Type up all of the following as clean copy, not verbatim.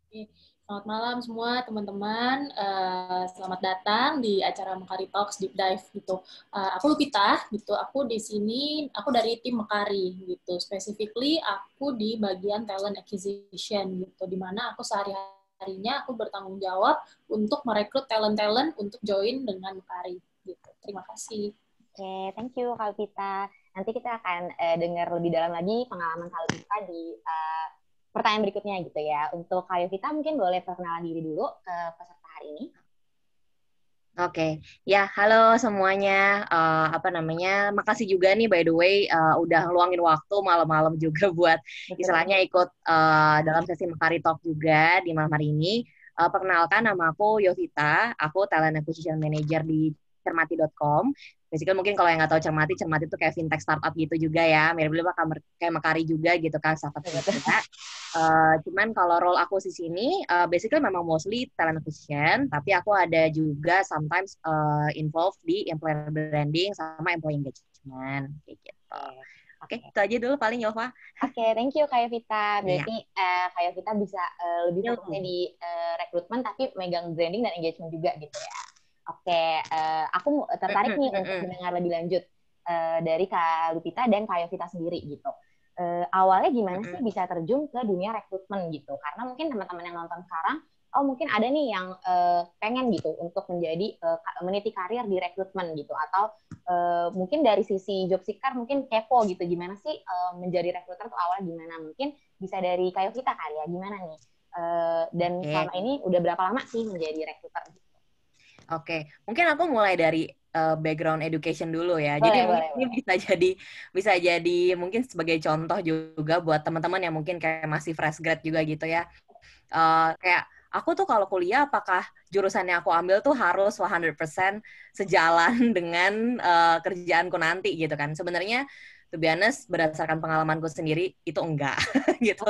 Oke. Selamat malam semua teman-teman. Selamat datang di acara Mekari Talks Deep Dive gitu. Aku Lupita gitu. Aku di sini, aku dari tim Mekari gitu. Specifically aku di bagian talent acquisition gitu. Di mana aku sehari-harinya aku bertanggung jawab untuk merekrut talent-talent untuk join dengan Mekari gitu. Terima kasih. Oke, thank you Kak Vita. Nanti kita akan dengar lebih dalam lagi pengalaman Kak Vita di pertanyaan berikutnya gitu ya. Untuk Kak Vita mungkin boleh perkenalan diri dulu ke peserta hari ini. Oke, ya halo semuanya. Makasih juga nih by the way udah luangin waktu malam-malam juga buat istilahnya ikut dalam sesi Mekari Talk juga di malam hari ini. Perkenalkan nama aku Yovita, aku Talent Acquisition Manager di cermati.com. Basically mungkin kalau yang nggak tahu Cermati itu kayak fintech startup gitu juga ya, mirip-mirip kayak Mekari juga gitu kan, startup juga. Cuman kalau role aku di sini, basically memang mostly talent acquisition, tapi aku ada juga sometimes involved di employer branding sama employee engagement, kayak gitu. Oke, itu aja dulu paling Yova. Oke, thank you Kak Vita. Iya. Berarti Kak Vita bisa lebih fokusnya di rekrutmen, tapi megang branding dan engagement juga gitu ya. Oke, aku tertarik nih untuk mendengar lebih lanjut dari Kak Lupita dan Kak Vita sendiri gitu. Awalnya gimana sih bisa terjun ke dunia rekrutmen gitu? Karena mungkin teman-teman yang nonton sekarang, oh mungkin ada nih yang pengen gitu untuk menjadi meniti karir di rekrutmen gitu, atau mungkin dari sisi job seeker mungkin kepo gitu, gimana sih menjadi rekruter tuh awal gimana? Mungkin bisa dari Kak Vita kali ya, gimana nih? Dan selama ini udah berapa lama sih menjadi rekruter? Oke, mungkin aku mulai dari background education dulu ya. Boleh, jadi mungkin boleh. ini bisa jadi mungkin sebagai contoh juga buat teman-teman yang mungkin kayak masih fresh grad juga gitu ya. Kayak aku tuh kalau kuliah apakah jurusan yang aku ambil tuh harus 100% sejalan dengan kerjaanku nanti gitu kan. Sebenarnya to be honest, berdasarkan pengalamanku sendiri itu enggak gitu.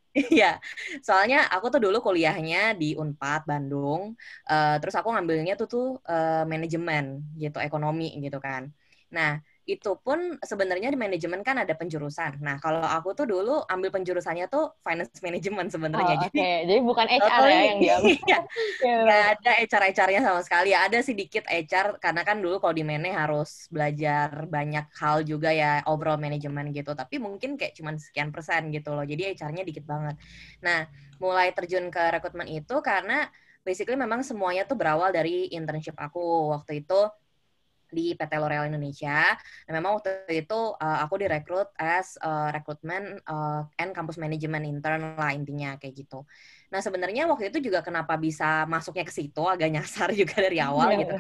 Iya, soalnya aku tuh dulu kuliahnya di Unpad Bandung, terus aku ngambilnya tuh manajemen gitu, ekonomi gitu kan. Nah, itu pun sebenarnya di manajemen kan ada penjurusan. Nah, kalau aku tuh dulu ambil penjurusannya tuh finance management sebenarnya. Oh, jadi bukan HR ya yang diambil. Iya, nggak ada HR-nya sama sekali. Ya, ada sedikit HR, karena kan dulu kalau di Mene harus belajar banyak hal juga ya, overall management gitu. Tapi mungkin kayak cuman sekian persen gitu loh. Jadi HR-nya dikit banget. Nah, mulai terjun ke rekrutmen itu karena basically memang semuanya tuh berawal dari internship aku waktu itu di PT L'Oreal Indonesia. Nah, memang waktu itu aku direkrut as recruitment and campus management intern lah intinya kayak gitu. Nah, sebenarnya waktu itu juga kenapa bisa masuknya ke situ agak nyasar juga dari awal gitu.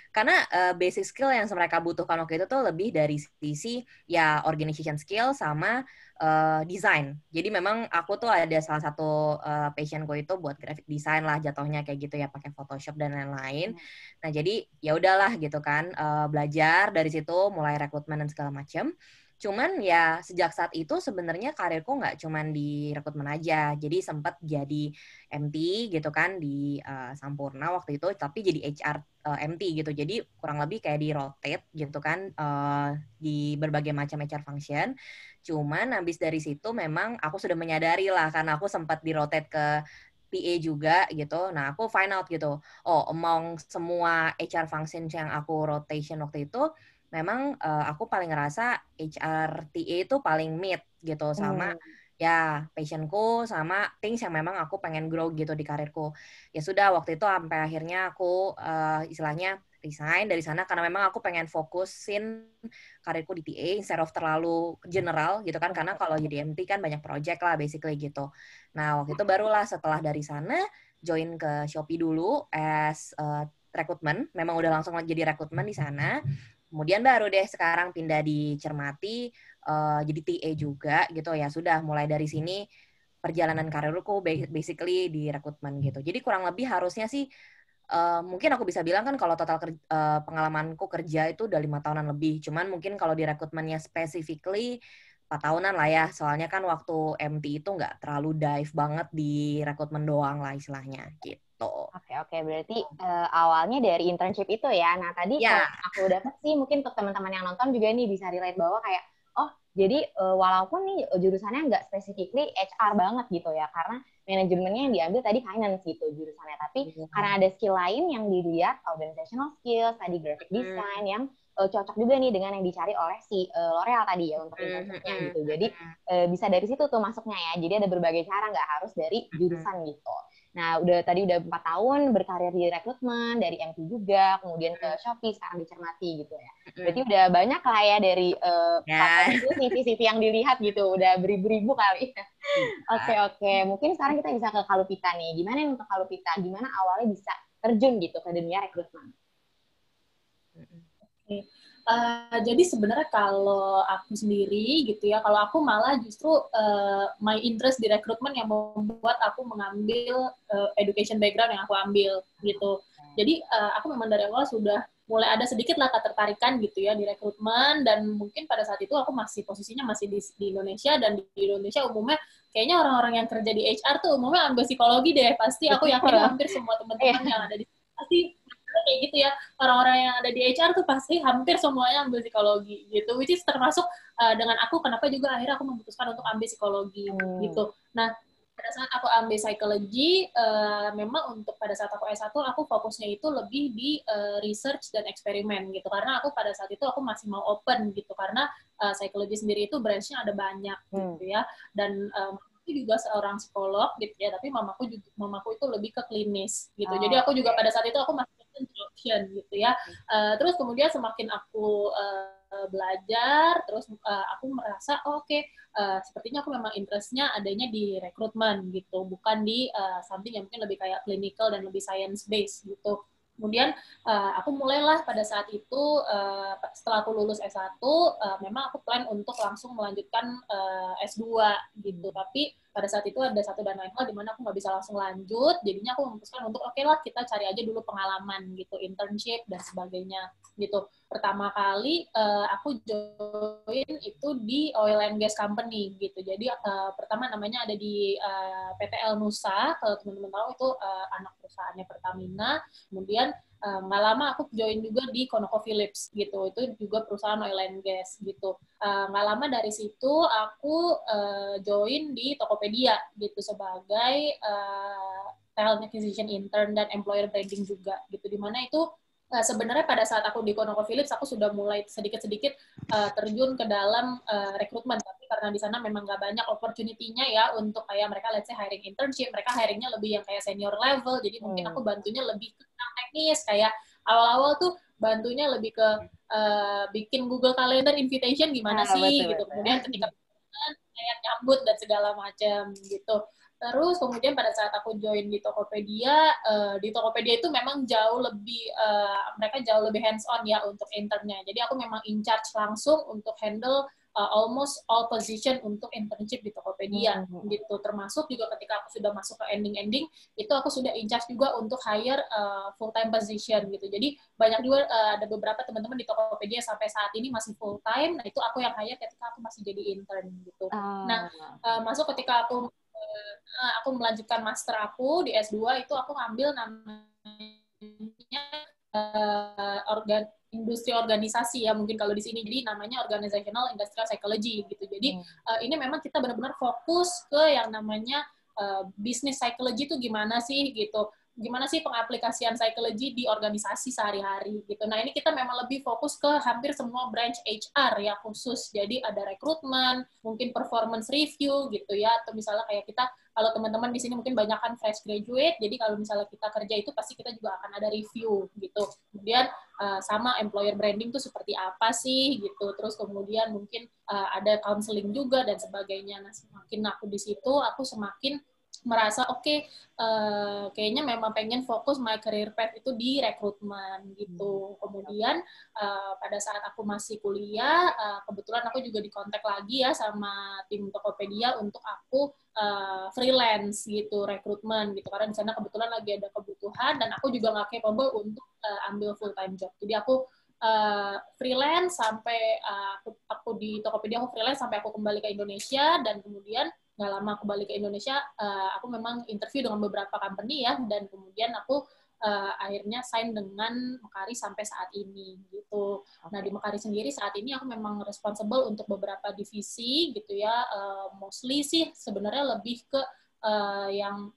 Karena basic skill yang mereka butuhkan waktu itu tuh lebih dari sisi ya organization skill sama design. Jadi memang aku tuh ada salah satu passionku itu buat graphic design lah jatuhnya kayak gitu ya, pakai Photoshop dan lain-lain. Nah jadi ya udahlah gitu kan, belajar dari situ mulai rekrutmen dan segala macam. Cuman ya sejak saat itu sebenarnya karirku nggak cuman di rekrutmen aja. Jadi sempat jadi MT gitu kan di Sampurna waktu itu, tapi jadi HR MT gitu. Jadi kurang lebih kayak di rotate gitu kan di berbagai macam HR function. Cuman habis dari situ memang aku sudah menyadari lah, karena aku sempat di rotate ke PA juga gitu. Nah, aku find out gitu. Oh, among semua HR function yang aku rotation waktu itu, memang aku paling ngerasa HR TA itu paling mid gitu, sama ya passionku sama things yang memang aku pengen grow gitu di karirku. Ya sudah, waktu itu sampai akhirnya aku istilahnya resign dari sana karena memang aku pengen fokusin karirku di TA instead of terlalu general gitu kan, karena kalau jadi MT kan banyak project lah basically gitu. Nah, waktu itu barulah setelah dari sana join ke Shopee dulu as rekrutmen, memang udah langsung jadi rekrutmen di sana. Kemudian baru deh sekarang pindah di Cermati jadi TA juga gitu ya. Sudah mulai dari sini perjalanan karirku basically di rekrutmen gitu. Jadi kurang lebih harusnya sih mungkin aku bisa bilang kan kalau total pengalamanku kerja itu udah 5 tahunan lebih. Cuman mungkin kalau di rekrutmennya specifically 4 tahunan lah ya. Soalnya kan waktu MT itu nggak terlalu dive banget di rekrutmen doang lah istilahnya gitu. Oke, berarti awalnya dari internship itu ya. Nah, tadi kalau aku dapat sih mungkin untuk teman-teman yang nonton juga nih bisa relate bahwa kayak, oh jadi walaupun nih jurusannya nggak specifically HR banget gitu ya, karena manajemennya yang diambil tadi finance gitu jurusannya, tapi karena ada skill lain yang dilihat, organizational skills, tadi graphic design yang cocok juga nih dengan yang dicari oleh si L'Oreal tadi ya untuk internshipnya gitu. Jadi bisa dari situ tuh masuknya ya. Jadi ada berbagai cara, nggak harus dari jurusan gitu. Nah, udah 4 tahun berkarir di rekrutmen, dari MT juga, kemudian ke Shopee, sekarang dicermati gitu ya. Berarti udah banyak lah ya dari itu CV-CV yang dilihat gitu, udah beribu-ribu kali. Oke. Mungkin sekarang kita bisa ke Kalupita nih. Gimana nih untuk Kalupita? Gimana awalnya bisa terjun gitu ke dunia rekrutmen? Jadi sebenarnya kalau aku sendiri gitu ya, kalau aku malah justru my interest di rekrutmen yang membuat aku mengambil education background yang aku ambil gitu. Jadi aku memang dari awal sudah mulai ada sedikit lah ketertarikan gitu ya di rekrutmen, dan mungkin pada saat itu aku posisinya masih di Indonesia, dan di Indonesia umumnya kayaknya orang-orang yang kerja di HR tuh umumnya ambil psikologi deh, pasti aku yakin hampir semua teman-teman yang ada di pasti kayak gitu ya, orang-orang yang ada di HR tuh pasti hampir semuanya ambil psikologi gitu, which is termasuk dengan aku, kenapa juga akhirnya aku memutuskan untuk ambil psikologi gitu. Nah, pada saat aku ambil psikologi, memang untuk pada saat aku S1, aku fokusnya itu lebih di research dan eksperimen gitu, karena aku pada saat itu aku masih mau open gitu, karena psikologi sendiri itu branch-nya ada banyak gitu ya, dan aku juga seorang psikolog gitu ya, tapi mamaku itu lebih ke klinis gitu. Jadi aku juga pada saat itu aku masih introduction gitu ya. Terus kemudian semakin aku belajar, terus aku merasa oke, sepertinya aku memang interestnya adanya di rekrutmen gitu, bukan di something yang mungkin lebih kayak clinical dan lebih science based gitu. Kemudian aku mulailah pada saat itu, setelah aku lulus S1, memang aku plan untuk langsung melanjutkan S2 gitu. Tapi pada saat itu ada satu dan lain hal di mana aku nggak bisa langsung lanjut, jadinya aku memutuskan untuk oke lah, kita cari aja dulu pengalaman gitu, internship dan sebagainya gitu. Pertama kali aku join itu di oil and gas company gitu. Jadi pertama namanya ada di PTL Nusa, kalau teman-teman tahu itu anak perusahaannya Pertamina. Kemudian nggak lama aku join juga di ConocoPhillips gitu, itu juga perusahaan oil and gas gitu. Nggak lama dari situ aku join di Tokopedia gitu sebagai talent acquisition intern dan employer branding juga gitu, dimana itu sebenarnya pada saat aku di ConocoPhillips aku sudah mulai sedikit-sedikit terjun ke dalam rekrutmen, tapi karena di sana memang nggak banyak opportunity-nya ya untuk kayak mereka let's say hiring internship, mereka hiringnya lebih yang kayak senior level, jadi mungkin aku bantunya lebih ke teknis, kayak awal-awal tuh bantunya lebih ke bikin Google Calendar invitation gimana sih gitu, kemudian ketika kayak nyambut dan segala macam gitu. Terus kemudian pada saat aku join di Tokopedia itu memang jauh lebih mereka jauh lebih hands on ya untuk internnya. Jadi aku memang in charge langsung untuk handle almost all position untuk internship di Tokopedia gitu. Termasuk juga ketika aku sudah masuk ke ending itu aku sudah in charge juga untuk hire full time position gitu. Jadi banyak juga ada beberapa teman-teman di Tokopedia sampai saat ini masih full time. Nah, itu aku yang hire ketika aku masih jadi intern gitu. Nah, masuk ketika aku melanjutkan master aku di S2 itu aku ngambil namanya industri organisasi ya, mungkin kalau di sini, jadi namanya Organizational Industrial Psychology gitu. Jadi ini memang kita benar-benar fokus ke yang namanya business psychology itu gimana sih gitu, gimana sih pengaplikasian psikologi di organisasi sehari-hari gitu. Nah, ini kita memang lebih fokus ke hampir semua branch HR ya khusus. Jadi ada rekrutmen, mungkin performance review gitu ya, atau misalnya kayak kita, kalau teman-teman di sini mungkin banyak kan fresh graduate, jadi kalau misalnya kita kerja itu pasti kita juga akan ada review gitu. Kemudian sama employer branding tuh seperti apa sih gitu. Terus kemudian mungkin ada counseling juga dan sebagainya. Nah, semakin aku di situ, aku semakin merasa oke, kayaknya memang pengen fokus my career path itu di rekrutmen gitu. Kemudian pada saat aku masih kuliah, kebetulan aku juga dikontak lagi ya sama tim Tokopedia untuk aku freelance gitu, rekrutmen gitu, karena di sana kebetulan lagi ada kebutuhan dan aku juga nggak capable untuk ambil full time job. Jadi aku freelance sampai aku di Tokopedia aku freelance sampai aku kembali ke Indonesia, dan kemudian nggak lama kembali ke Indonesia, aku memang interview dengan beberapa company ya, dan kemudian aku akhirnya sign dengan Mekari sampai saat ini gitu. Nah, di Mekari sendiri saat ini aku memang responsible untuk beberapa divisi gitu ya, mostly sih sebenarnya lebih ke yang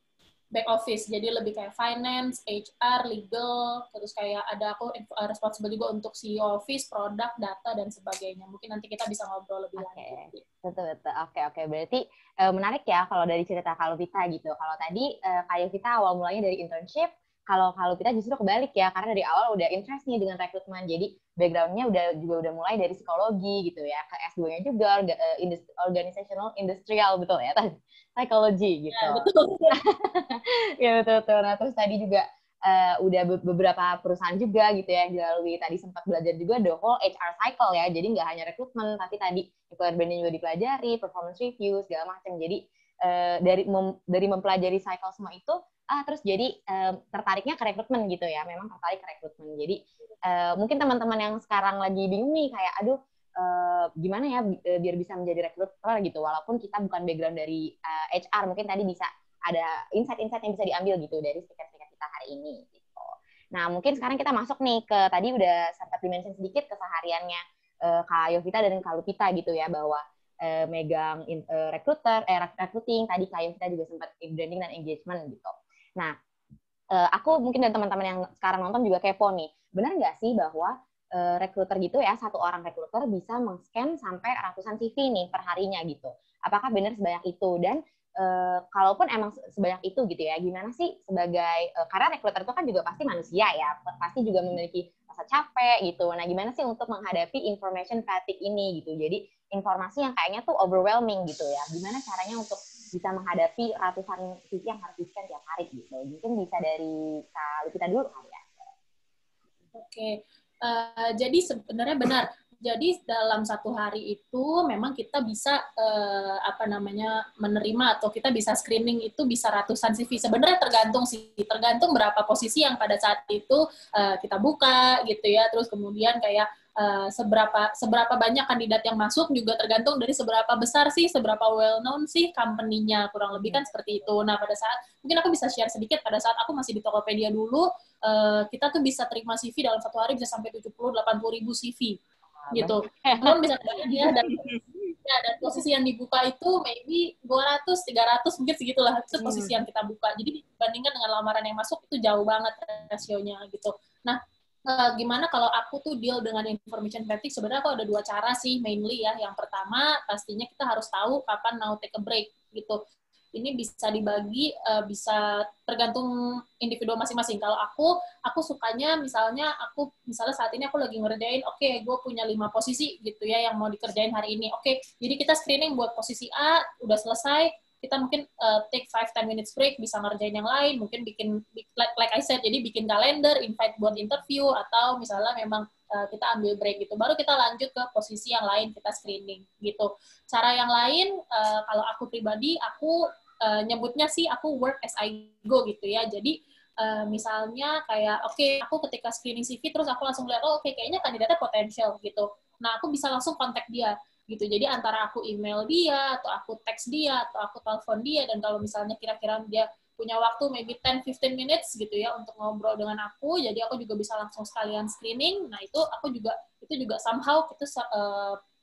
back office, jadi lebih kayak finance, HR, legal, terus kayak ada aku responsible juga untuk CEO office, produk, data, dan sebagainya. Mungkin nanti kita bisa ngobrol lebih lanjut. Betul. Oke. Berarti menarik ya kalau dari cerita Kak Lupita gitu. Kalau tadi Kak Yovita awal mulanya dari internship, kalau Kak Lupita justru kebalik ya, karena dari awal udah interest nih dengan rekrutmen. Jadi background-nya udah mulai dari psikologi gitu ya. Ke S2-nya juga organizational industrial, betul ya? Psychology gitu. Ya, betul. Ya betul. Nah terus tadi juga udah beberapa perusahaan juga gitu ya yang dilalui. Tadi sempat belajar juga the whole HR cycle ya. Jadi nggak hanya rekrutmen, tapi tadi employer branding juga dipelajari, performance review segala macam. Jadi dari mempelajari cycle semua itu, terus jadi tertariknya ke rekrutmen gitu ya. Memang tertarik ke rekrutmen. Jadi mungkin teman-teman yang sekarang lagi bingung nih kayak aduh gimana ya biar bisa menjadi rekruter gitu. Walaupun kita bukan background dari HR, mungkin tadi bisa ada insight-insight yang bisa diambil gitu dari speaker-speaker kita hari ini gitu. Nah, mungkin sekarang kita masuk nih ke tadi udah sempat dimention sedikit kesehariannya Kak Yovita dan Kak Lupita gitu ya, bahwa megang recruiting, tadi Kak Yovita juga sempat branding dan engagement gitu. Nah, aku mungkin dan teman-teman yang sekarang nonton juga kepo nih, benar nggak sih bahwa rekruter gitu ya, satu orang rekruter bisa meng-scan sampai ratusan CV nih per harinya gitu. Apakah benar sebanyak itu? Dan kalaupun emang sebanyak itu gitu ya, gimana sih sebagai karena rekruter itu kan juga pasti manusia ya, pasti juga memiliki rasa capek gitu. Nah, gimana sih untuk menghadapi information fatigue ini gitu? Jadi informasi yang kayaknya tuh overwhelming gitu ya. Gimana caranya untuk bisa menghadapi ratusan CV yang harus di-scan tiap hari gitu? Mungkin bisa dari Kak Lupita dulu kali ya. Oke. Jadi sebenarnya benar. Jadi dalam satu hari itu memang kita bisa menerima atau kita bisa screening itu bisa ratusan CV. Sebenarnya tergantung berapa posisi yang pada saat itu kita buka gitu ya. Terus kemudian kayak seberapa banyak kandidat yang masuk juga tergantung dari seberapa besar sih, seberapa well known sih company-nya, kurang lebih kan seperti itu. Nah, pada saat mungkin aku bisa share sedikit pada saat aku masih di Tokopedia dulu, kita tuh bisa terima CV dalam satu hari bisa sampai 70-80 ribu CV gitu. Namun bisa ya, dan posisi yang dibuka itu maybe 200-300 mungkin segitulah, itu posisi yang kita buka. Jadi dibandingkan dengan lamaran yang masuk itu jauh banget rasionya gitu. Nah, gimana kalau aku tuh deal dengan information fatigue? Sebenarnya aku ada dua cara sih mainly ya. Yang pertama pastinya kita harus tahu kapan mau take a break gitu. Ini bisa dibagi, bisa tergantung individu masing-masing. Kalau aku sukanya misalnya saat ini aku lagi ngerjain, oke, gue punya 5 posisi gitu ya yang mau dikerjain hari ini. Oke, jadi kita screening buat posisi A, udah selesai, kita mungkin take 5-10 minutes break, bisa ngerjain yang lain, mungkin bikin, like I said, jadi bikin kalender, invite buat interview, atau misalnya memang kita ambil break gitu. Baru kita lanjut ke posisi yang lain, kita screening gitu. Cara yang lain, kalau aku pribadi, aku nyebutnya sih aku work as I go gitu ya. Jadi misalnya kayak aku ketika screening CV terus aku langsung lihat kayaknya kandidatnya potensial gitu. Nah, aku bisa langsung kontak dia gitu. Jadi antara aku email dia atau aku text dia atau aku telepon dia, dan kalau misalnya kira-kira dia punya waktu maybe 10-15 minutes gitu ya untuk ngobrol dengan aku, jadi aku juga bisa langsung sekalian screening. Nah, itu juga somehow itu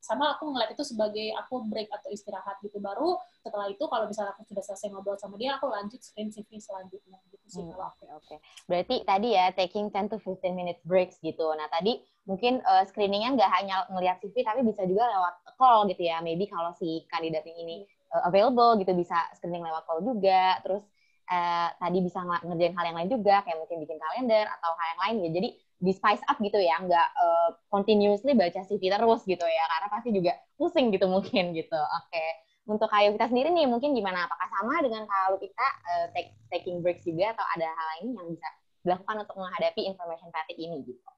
sama aku ngeliat itu sebagai aku break atau istirahat gitu. Baru setelah itu kalau misalnya aku sudah selesai ngobrol sama dia, aku lanjut screen CV selanjutnya gitu sih. Oke. Berarti tadi ya taking 10 to 15 minutes breaks gitu. Nah, tadi mungkin screeningnya nggak hanya ngelihat CV tapi bisa juga lewat call gitu ya. Maybe kalau si kandidat ini available gitu bisa screening lewat call juga. Terus tadi bisa ngerjain hal yang lain juga, kayak mungkin bikin kalender atau hal yang lain ya. Jadi di spice up gitu ya, nggak continuously baca CV terus gitu ya, karena pasti juga pusing gitu mungkin gitu. Oke. Untuk Kak Yovita sendiri nih, mungkin gimana? Apakah sama dengan Kak Lupita, taking breaks juga, atau ada hal lain yang bisa dilakukan untuk menghadapi information fatigue ini gitu?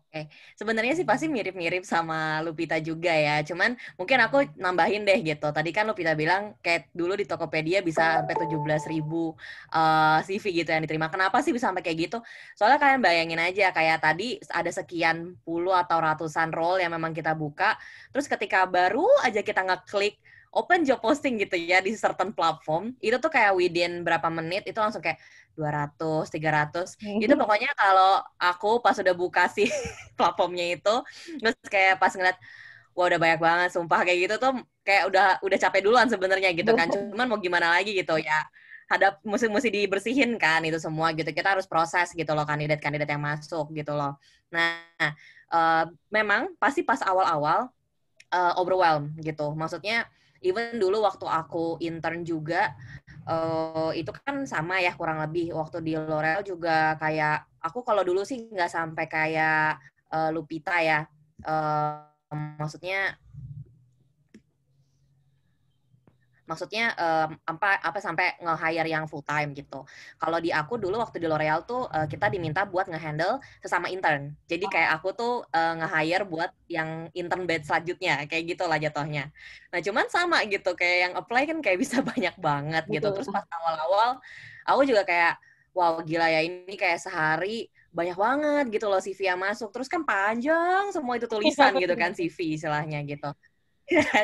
Oke, sebenarnya sih pasti mirip-mirip sama Lupita juga ya. Cuman mungkin aku nambahin deh gitu. Tadi kan Lupita bilang kayak dulu di Tokopedia bisa sampai 17.000 CV gitu yang diterima. Kenapa sih bisa sampai kayak gitu? Soalnya kalian bayangin aja kayak tadi ada sekian puluh atau ratusan role yang memang kita buka. Terus ketika baru aja kita ngeklik open job posting gitu ya di certain platform, itu tuh kayak within berapa menit itu langsung kayak 200, 300. Itu pokoknya kalau aku pas udah buka sih platformnya itu, terus kayak pas ngeliat, wah udah banyak banget, sumpah kayak gitu tuh kayak udah capek duluan sebenarnya gitu kan. Cuman mau gimana lagi gitu ya. Mesti dibersihin kan itu semua gitu. Kita harus proses gitu loh kandidat-kandidat yang masuk gitu loh. Nah, memang pasti pas awal-awal overwhelm gitu. Maksudnya even dulu waktu aku intern juga itu kan sama ya kurang lebih waktu di L'Oreal juga kayak aku kalau dulu sih nggak sampai kayak Lupita ya. Maksudnya apa sampai nge-hire yang full time gitu. Kalau di aku dulu waktu di L'Oreal tuh kita diminta buat nge-handle sesama intern. Jadi kayak aku tuh nge-hire buat yang intern batch selanjutnya, kayak gitu lah jatuhnya. Nah cuman sama gitu, kayak yang apply kan kayak bisa banyak banget gitu. Terus pas awal-awal aku juga kayak wow gila ya ini kayak sehari banyak banget gitu loh CV yang masuk. Terus kan panjang semua itu tulisan gitu kan CV istilahnya gitu.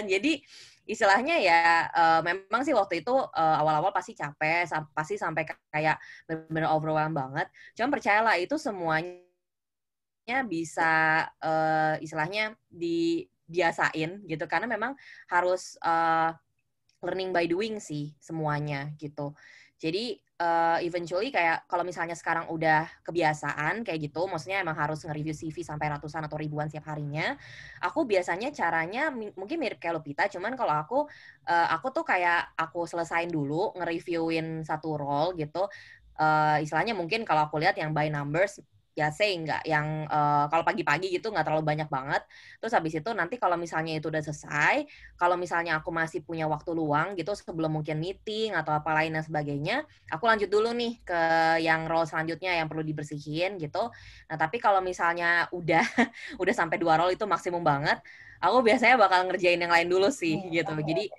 Jadi istilahnya ya memang sih waktu itu awal-awal pasti capek, pasti sampai kayak benar-benar overwhelmed banget. Cuma percayalah itu semuanya bisa istilahnya dibiasain gitu karena memang harus learning by doing sih semuanya gitu. Jadi eventually kayak kalau misalnya sekarang udah kebiasaan kayak gitu, maksudnya emang harus nge-review CV sampai ratusan atau ribuan setiap harinya. Aku biasanya caranya mungkin mirip kayak Lupita, cuman kalau aku tuh kayak aku selesain dulu nge-reviewin satu role gitu. Istilahnya mungkin kalau aku lihat yang by numbers ya say nggak yang kalau pagi-pagi gitu nggak terlalu banyak banget. Terus habis itu nanti kalau misalnya itu udah selesai, kalau misalnya aku masih punya waktu luang gitu sebelum mungkin meeting atau apa lain dan sebagainya, aku lanjut dulu nih ke yang role selanjutnya yang perlu dibersihin gitu. Nah, tapi kalau misalnya udah udah sampai 2 role itu maksimum banget, aku biasanya bakal ngerjain yang lain dulu sih gitu. Jadi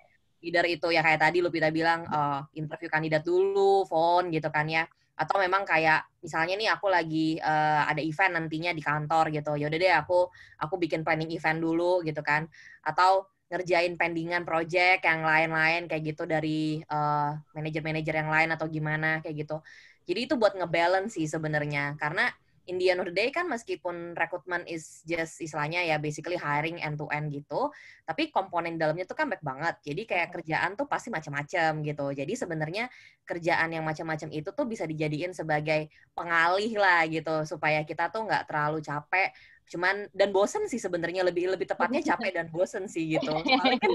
either itu ya kayak tadi Lupita bilang interview kandidat dulu, phone gitu kan ya. Atau memang kayak misalnya nih aku lagi ada event nantinya di kantor gitu. Yaudah deh aku bikin planning event dulu gitu kan. Atau ngerjain pendingan project yang lain-lain kayak gitu dari manajer-manajer yang lain atau gimana kayak gitu. Jadi itu buat ngebalance sih sebenarnya karena in the end of the day kan meskipun recruitment is just istilahnya ya basically hiring end to end gitu, tapi komponen dalamnya tuh kan banyak banget. Jadi kayak kerjaan tuh pasti macam-macam gitu. Jadi sebenarnya kerjaan yang macam-macam itu tuh bisa dijadiin sebagai pengalih lah gitu supaya kita tuh nggak terlalu capek cuman dan bosen sih sebenarnya lebih tepatnya capek dan bosen sih gitu soalnya kan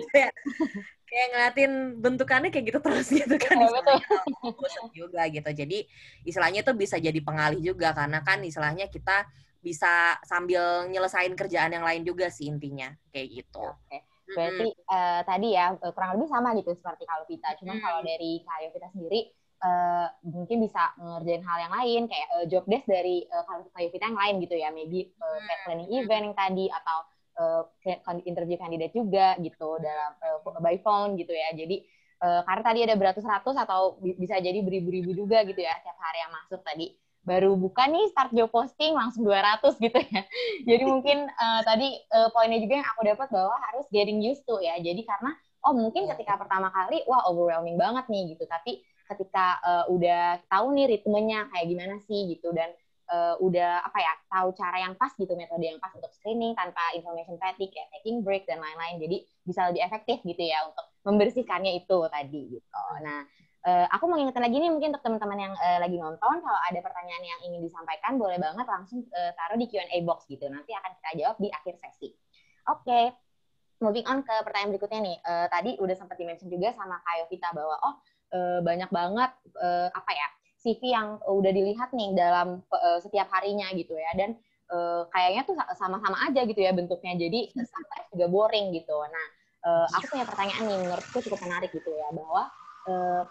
kayak ngeliatin bentukannya kayak gitu terus gitu kan istilahnya bosen juga gitu jadi istilahnya tuh bisa jadi pengalih juga karena kan istilahnya kita bisa sambil nyelesain kerjaan yang lain juga sih intinya kayak gitu. Oke. Berarti tadi ya kurang lebih sama gitu seperti kalau kita. Cuma kalau dari Kak kita sendiri mungkin bisa ngerjain hal yang lain kayak job desk dari kalau kita yang lain gitu ya. Maybe kayak planning event yang tadi atau interview kandidat juga gitu dalam by phone gitu ya. Jadi karena tadi ada beratus-ratus atau bisa jadi beribu-ribu juga gitu ya setiap hari yang masuk tadi. Baru buka nih start job posting langsung 200 gitu ya. Jadi mungkin tadi poinnya juga yang aku dapat bahwa harus getting used to ya. Jadi karena mungkin ketika pertama kali wah overwhelming banget nih gitu. Tapi ketika udah tahu nih ritmenya kayak gimana sih gitu dan udah tahu cara yang pas gitu, metode yang pas untuk screening tanpa information fatigue kayak taking break dan lain-lain. Jadi bisa lebih efektif gitu ya untuk membersihkannya itu tadi gitu. Nah, aku mau ingetin lagi nih mungkin untuk teman-teman yang lagi nonton, kalau ada pertanyaan yang ingin disampaikan boleh banget langsung taruh di Q&A box gitu. Nanti akan kita jawab di akhir sesi. Oke. Moving on ke pertanyaan berikutnya nih. Tadi udah sempat di-mention juga sama Kak Yovita bahwa banyak banget CV yang udah dilihat nih dalam setiap harinya gitu ya. Dan kayaknya tuh sama-sama aja gitu ya bentuknya. Jadi sometimes juga boring gitu. Nah, aku punya pertanyaan nih menurutku cukup menarik gitu ya bahwa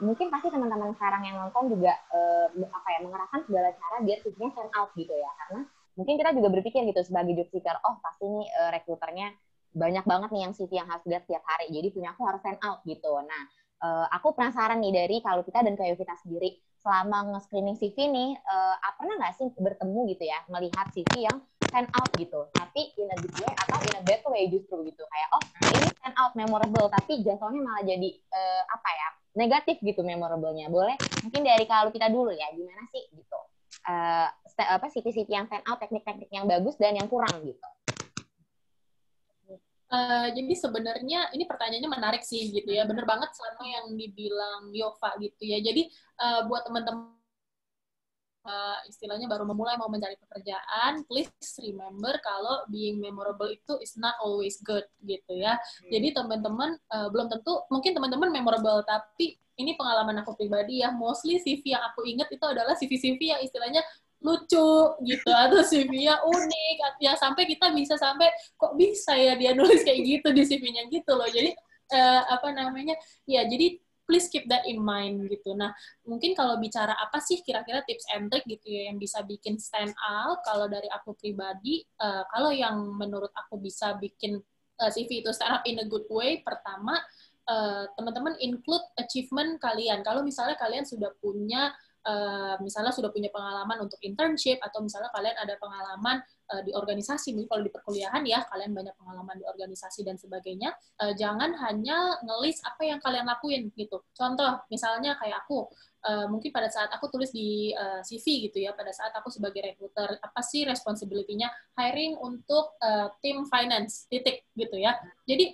mungkin pasti teman-teman sekarang yang nonton juga mengerahkan segala cara biar CV-nya stand out gitu ya. Karena mungkin kita juga berpikir gitu sebagai job seeker, pasti nih rekruternya banyak banget nih yang CV yang harus lihat tiap hari. Jadi punya aku harus stand out gitu. Nah, aku penasaran nih dari kalau kita dan Kak Yovita sendiri selama nge-screening CV nih, pernah nggak sih bertemu gitu ya, melihat CV yang stand out gitu, tapi in a good way atau in a bad way justru gitu, kayak ini stand out, memorable, tapi jatuhnya malah jadi negatif gitu memorable-nya. Boleh mungkin dari kalau kita dulu ya, gimana sih gitu, CV-CV yang stand out, teknik-teknik yang bagus dan yang kurang gitu. Jadi sebenarnya ini pertanyaannya menarik sih gitu ya. Bener banget sama yang dibilang Yova gitu ya. Jadi buat teman-teman istilahnya baru memulai mau mencari pekerjaan, please remember kalau being memorable itu is not always good gitu ya. Jadi teman-teman belum tentu, mungkin teman-teman memorable, tapi ini pengalaman aku pribadi ya, mostly CV yang aku ingat itu adalah CV-CV yang istilahnya lucu gitu, atau CV-nya unik, ya sampai kita bisa sampai kok bisa ya dia nulis kayak gitu di CV-nya gitu loh. Jadi apa namanya, ya jadi please keep that in mind gitu. Nah, mungkin kalau bicara apa sih kira-kira tips and trick gitu ya yang bisa bikin stand out, kalau dari aku pribadi, kalau yang menurut aku bisa bikin CV itu stand up in a good way, pertama, teman-teman include achievement kalian. Kalau misalnya kalian sudah punya misalnya sudah punya pengalaman untuk internship, atau misalnya kalian ada pengalaman di organisasi, mungkin kalau di perkuliahan ya, kalian banyak pengalaman di organisasi dan sebagainya, jangan hanya ngelis apa yang kalian lakuin gitu. Contoh, misalnya kayak aku, mungkin pada saat aku tulis di CV gitu ya, pada saat aku sebagai recruiter, apa sih responsibility-nya hiring untuk tim finance, titik gitu ya. Jadi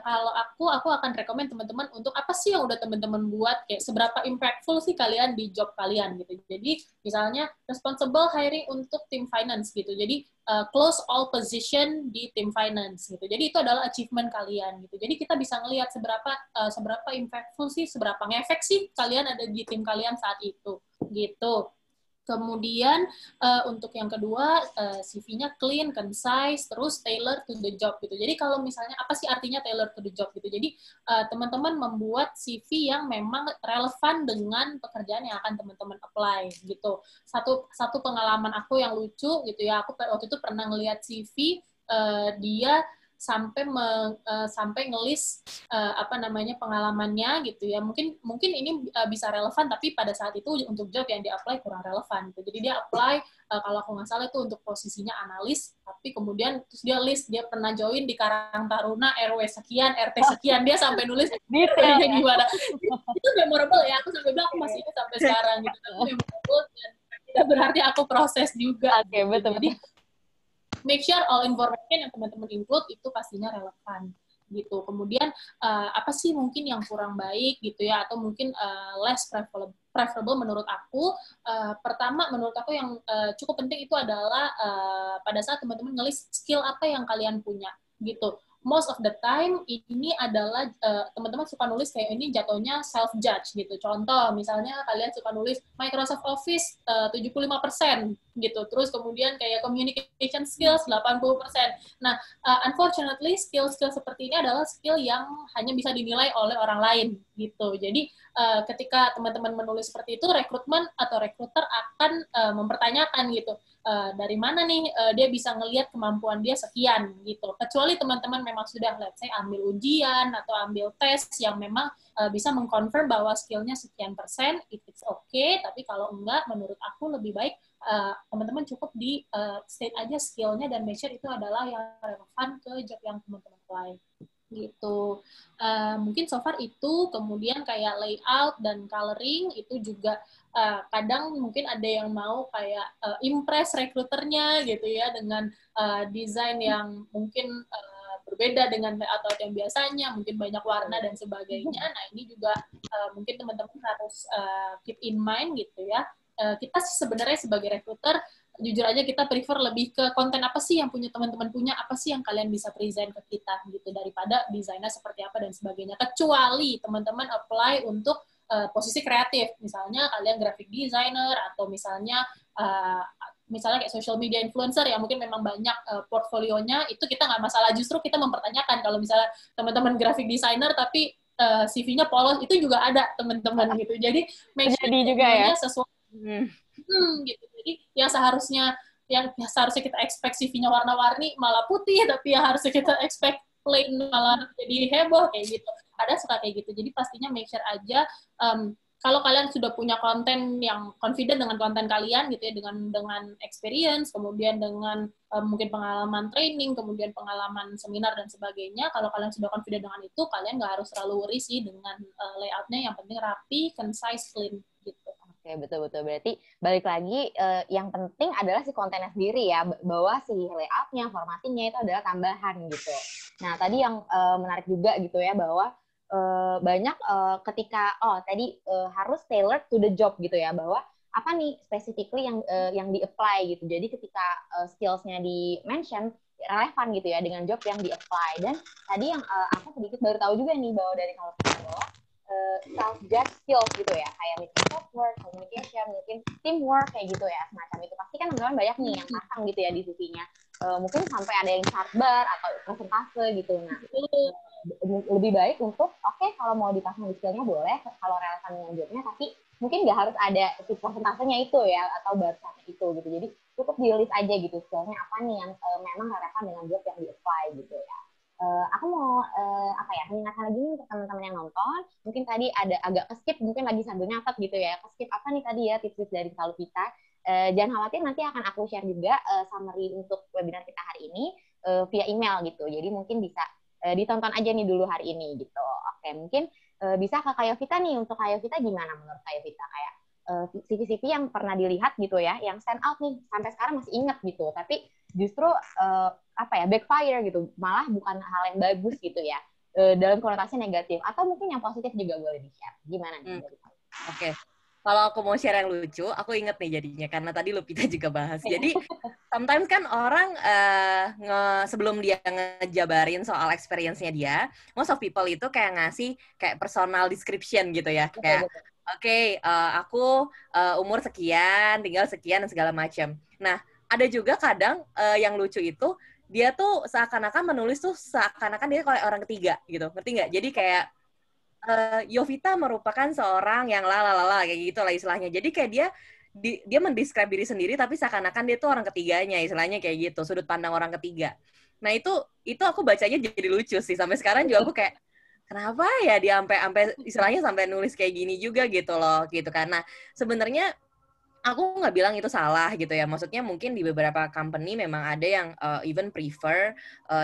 kalau aku akan rekomend teman-teman untuk apa sih yang udah teman-teman buat, kayak seberapa impactful sih kalian di job kalian gitu. Jadi misalnya responsible hiring untuk tim finance gitu. Jadi close all position di tim finance gitu. Jadi itu adalah achievement kalian gitu. Jadi kita bisa ngelihat seberapa impactful sih, seberapa ngefek sih kalian ada di tim kalian saat itu gitu. Kemudian untuk yang kedua, CV-nya clean, concise, terus tailor to the job gitu. Jadi kalau misalnya apa sih artinya tailor to the job gitu? Jadi teman-teman membuat CV yang memang relevan dengan pekerjaan yang akan teman-teman apply gitu. Satu pengalaman aku yang lucu gitu ya, aku waktu itu pernah ngelihat CV dia sampai ngelis apa namanya pengalamannya gitu ya, mungkin ini bisa relevan, tapi pada saat itu untuk job yang di-apply kurang relevan gitu. Jadi dia apply kalau aku nggak salah itu untuk posisinya analis, tapi kemudian terus dia list dia pernah join di Karang Taruna RW sekian RT sekian, dia sampai nulis detail ya. gimana. Itu memorable ya, aku sampai bilang aku masih ingat sampai sekarang gitu. Itu memorable dan tidak berarti aku proses juga. Oke, betul. Jadi make sure all information yang teman-teman include itu pastinya relevan gitu. Kemudian apa sih mungkin yang kurang baik gitu ya, atau mungkin less preferable menurut aku. Pertama menurut aku yang cukup penting itu adalah pada saat teman-teman ngelis skill apa yang kalian punya gitu. Most of the time ini adalah teman-teman suka nulis kayak ini jatuhnya self judge gitu. Contoh misalnya kalian suka nulis Microsoft Office 75% gitu. Terus kemudian kayak communication skills 80%. Nah, unfortunately skill-skill seperti ini adalah skill yang hanya bisa dinilai oleh orang lain gitu. Jadi ketika teman-teman menulis seperti itu, rekrutmen atau rekruter akan mempertanyakan gitu, dari mana nih dia bisa ngelihat kemampuan dia sekian gitu. Kecuali teman-teman memang sudah let's say ambil ujian atau ambil tes yang memang bisa mengkonfirm bahwa skillnya sekian persen, it's okay. Tapi kalau enggak, menurut aku lebih baik teman-teman cukup di state aja skillnya dan make sure itu adalah yang relevan ke job yang teman-teman apply gitu. Mungkin so far itu. Kemudian kayak layout dan coloring itu juga kadang mungkin ada yang mau kayak impress rekruternya gitu ya dengan desain yang mungkin berbeda dengan layout yang biasanya, mungkin banyak warna dan sebagainya. Nah ini juga mungkin teman-teman harus keep in mind gitu ya. Kita sih sebenarnya sebagai rekruter, jujur aja kita prefer lebih ke konten apa sih yang punya teman-teman punya, apa sih yang kalian bisa present ke kita gitu, daripada desainnya seperti apa dan sebagainya. Kecuali teman-teman apply untuk posisi kreatif, misalnya kalian graphic designer atau misalnya kayak social media influencer yang mungkin memang banyak portfolionya, itu kita nggak masalah. Justru kita mempertanyakan kalau misalnya teman-teman graphic designer tapi CV-nya polos, itu juga ada teman-teman gitu. Jadi make sure juga ya sesuai gitu. Jadi yang seharusnya kita expect CV-nya warna-warni malah putih, tapi yang harusnya kita expect plain malah jadi heboh kayak gitu. Ada suka kayak gitu. Jadi pastinya make sure aja kalau kalian sudah punya konten yang confident dengan konten kalian gitu ya, dengan experience, kemudian dengan mungkin pengalaman training, kemudian pengalaman seminar dan sebagainya. Kalau kalian sudah confident dengan itu, kalian nggak harus terlalu worry sih dengan layoutnya. Yang penting rapi, concise, clean gitu. Oke, betul-betul. Berarti balik lagi, yang penting adalah si kontennya sendiri ya, bahwa si layout-nya, formattingnya itu adalah tambahan gitu. Nah, tadi yang menarik juga gitu ya, bahwa banyak ketika, tadi harus tailored to the job gitu ya, bahwa apa nih specifically yang di-apply gitu. Jadi ketika skills-nya di-mention, relevan gitu ya dengan job yang di-apply. Dan tadi yang aku sedikit baru tahu juga nih, bahwa dari kalau kita bahwa self-judge skills gitu ya, kayak mungkin software, communication, mungkin teamwork, kayak gitu ya, semacam itu. Pasti kan teman-teman banyak nih yang pasang gitu ya di CV-nya. Mungkin sampai ada yang chart bar atau presentase gitu. Nah, lebih baik untuk, kalau mau dipasang di skillnya boleh, kalau relevan dengan jobnya, tapi mungkin nggak harus ada si persentasenya itu ya, atau bar chartnya itu gitu. Jadi cukup di list aja gitu, skillnya apa nih yang memang relevan dengan job yang di-apply gitu ya. Aku mau mengingatkan lagi nih untuk teman-teman yang nonton, mungkin tadi ada agak skip, mungkin lagi sambil nyatet gitu ya, skip apa nih tadi ya tips-tips dari Kalupita. Jangan khawatir, nanti akan aku share juga summary untuk webinar kita hari ini via email gitu, jadi mungkin bisa ditonton aja nih dulu hari ini gitu. Oke, mungkin bisa ke Kayovita nih. Untuk Kayovita gimana menurut Kayovita, kayak CV-CV yang pernah dilihat gitu ya, yang stand out nih sampai sekarang masih ingat gitu, tapi justru backfire gitu, malah bukan hal yang bagus gitu ya, dalam konotasi negatif, atau mungkin yang positif juga boleh di-share. Gimana nih? Oke. Kalau aku mau share yang lucu, aku inget nih jadinya, karena tadi Lupita juga bahas. Jadi, sometimes kan orang sebelum dia ngejabarin soal experience-nya dia, most of people itu kayak ngasih kayak personal description gitu ya. Kayak, aku umur sekian, tinggal sekian, dan segala macam. Nah, ada juga kadang yang lucu itu, dia tuh seakan-akan menulis tuh seakan-akan dia kayak orang ketiga gitu. Ngerti nggak? Jadi kayak, Yovita merupakan seorang yang lalalala kayak gitu lah istilahnya. Jadi kayak dia mendescribe diri sendiri tapi seakan-akan dia tuh orang ketiganya, istilahnya kayak gitu, sudut pandang orang ketiga. Nah, itu aku bacanya jadi lucu sih. Sampai sekarang juga aku kayak, kenapa ya dia sampai istilahnya sampai nulis kayak gini juga gitu loh, gitu kan. Nah, sebenarnya aku nggak bilang itu salah gitu ya. Maksudnya mungkin di beberapa company memang ada yang even prefer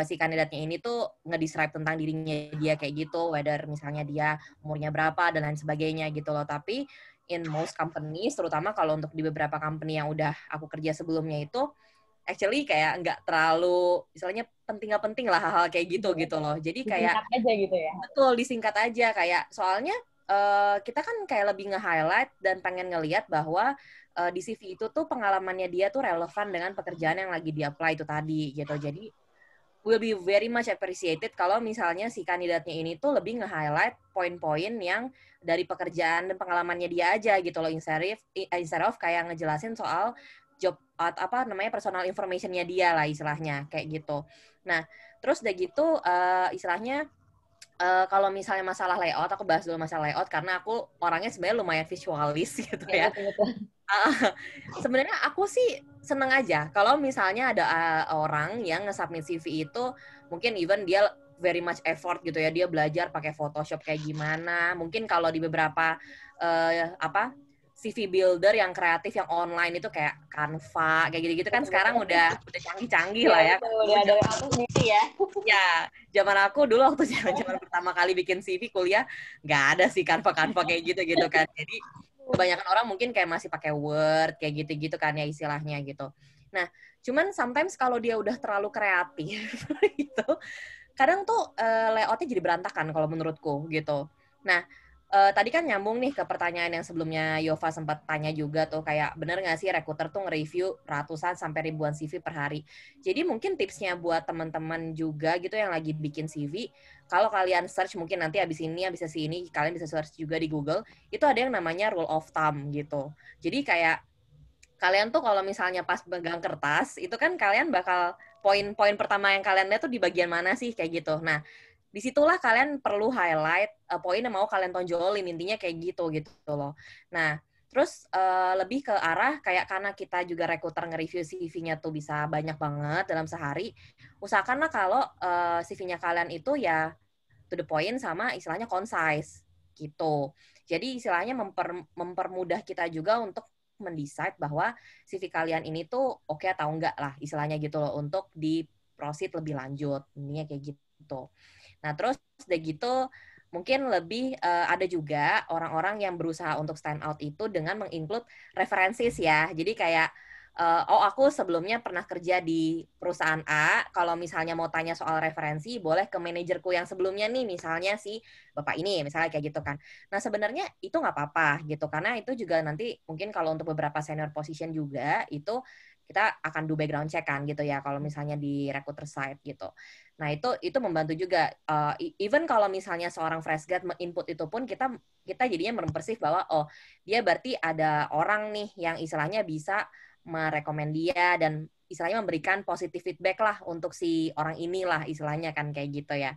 si kandidatnya ini tuh nge-describe tentang dirinya dia kayak gitu, whether misalnya dia umurnya berapa dan lain sebagainya gitu loh. Tapi in most companies, terutama kalau untuk di beberapa company yang udah aku kerja sebelumnya itu, actually kayak nggak terlalu, misalnya penting nggak penting lah hal-hal kayak gitu gitu loh. Jadi kayak disingkat aja gitu ya. betul, disingkat aja, kayak soalnya kita kan kayak lebih nge-highlight dan pengen ngelihat bahwa di CV itu tuh pengalamannya dia tuh relevan dengan pekerjaan yang lagi di-apply itu tadi gitu. Jadi will be very much appreciated kalau misalnya si kandidatnya ini tuh lebih nge-highlight poin-poin yang dari pekerjaan dan pengalamannya dia aja gitu loh, instead of kayak ngejelasin soal job personal information-nya dia lah istilahnya kayak gitu. Nah, terus udah gitu istilahnya kalau misalnya masalah layout, aku bahas dulu masalah layout karena aku orangnya sebenarnya lumayan visualis gitu ya. Sebenarnya aku sih seneng aja kalau misalnya ada orang yang nge-submit CV itu mungkin even dia very much effort gitu ya, dia belajar pakai Photoshop kayak gimana. Mungkin kalau di beberapa CV builder yang kreatif yang online itu kayak Canva kayak gitu-gitu kan sekarang udah canggih-canggih lah ya. Udah ada alat sendiri ya. Ya, zaman aku dulu waktu zaman pertama kali bikin CV kuliah nggak ada sih Canva kayak gitu kan. Jadi kebanyakan orang mungkin kayak masih pakai Word kayak gitu-gitu kan ya istilahnya gitu. Nah, cuman sometimes kalau dia udah terlalu kreatif gitu, kadang tuh layoutnya jadi berantakan kalau menurutku gitu. Nah, tadi kan nyambung nih ke pertanyaan yang sebelumnya Yova sempat tanya juga tuh, kayak bener nggak sih recruiter tuh nge-review ratusan sampai ribuan CV per hari. Jadi mungkin tipsnya buat teman-teman juga gitu yang lagi bikin CV, kalau kalian search mungkin nanti abis ini kalian bisa search juga di Google, itu ada yang namanya rule of thumb gitu. Jadi kayak kalian tuh kalau misalnya pas pegang kertas, itu kan kalian bakal poin-poin pertama yang kalian lihat tuh di bagian mana sih kayak gitu. Nah, disitulah kalian perlu highlight poin yang mau kalian tonjolin, intinya kayak gitu loh. Nah, terus lebih ke arah kayak karena kita juga recruiter nge-review CV-nya tuh bisa banyak banget dalam sehari, usahakanlah kalau CV-nya kalian itu ya to the point sama istilahnya concise gitu. Jadi istilahnya mempermudah kita juga untuk mendecide bahwa CV kalian ini tuh oke atau enggak lah istilahnya gitu loh untuk di proceed lebih lanjut, intinya kayak gitu. Nah, terus udah gitu mungkin lebih ada juga orang-orang yang berusaha untuk stand out itu dengan menginclude references ya. Jadi kayak oh aku sebelumnya pernah kerja di perusahaan A, kalau misalnya mau tanya soal referensi, boleh ke manajerku yang sebelumnya nih, misalnya si Bapak ini, misalnya kayak gitu kan. Nah sebenarnya itu nggak apa-apa gitu, karena itu juga nanti mungkin kalau untuk beberapa senior position juga, itu kita akan do background check kan gitu ya, kalau misalnya di recruiter side gitu. Nah itu membantu juga, even kalau misalnya seorang fresh grad input itu pun kita jadinya mempersif bahwa oh dia berarti ada orang nih yang istilahnya bisa merekomend dia dan istilahnya memberikan positive feedback lah untuk si orang inilah istilahnya kan kayak gitu ya.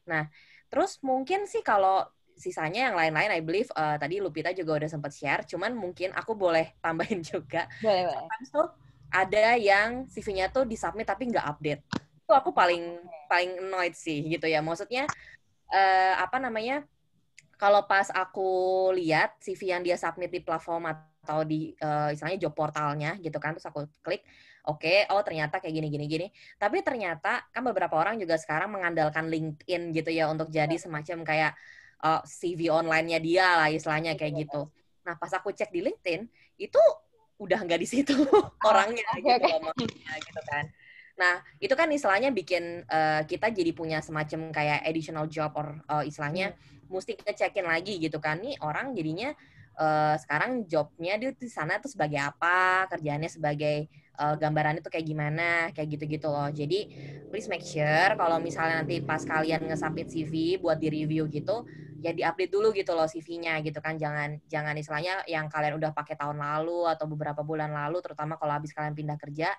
Nah, terus mungkin sih kalau sisanya yang lain-lain, I believe tadi Lupita juga udah sempat share, cuman mungkin aku boleh tambahin juga. Boleh. Sometimes tuh ada yang CV-nya tuh disubmit tapi nggak update. Itu aku paling annoyed sih gitu ya. Maksudnya apa namanya? Kalau pas aku lihat CV yang dia submit di platform atau di istilahnya job portalnya gitu kan, terus aku klik, oke, oh ternyata kayak gini. Tapi ternyata kan beberapa orang juga sekarang mengandalkan LinkedIn gitu ya untuk jadi semacam kayak CV online-nya dia lah istilahnya kayak gitu. Nah pas aku cek di LinkedIn, itu udah nggak di situ orangnya gitu loh maksudnya gitu kan. Nah, itu kan istilahnya bikin kita jadi punya semacam kayak additional job or istilahnya mesti ngecekin lagi gitu kan. Nih orang jadinya sekarang jobnya dia di sana tuh sebagai apa, kerjaannya sebagai gambarannya tuh kayak gimana, kayak gitu-gitu loh. Jadi please make sure kalau misalnya nanti pas kalian nge-submit CV buat di-review gitu, ya di-update dulu gitu loh CV-nya gitu kan. Jangan istilahnya yang kalian udah pakai tahun lalu atau beberapa bulan lalu, terutama kalau habis kalian pindah kerja,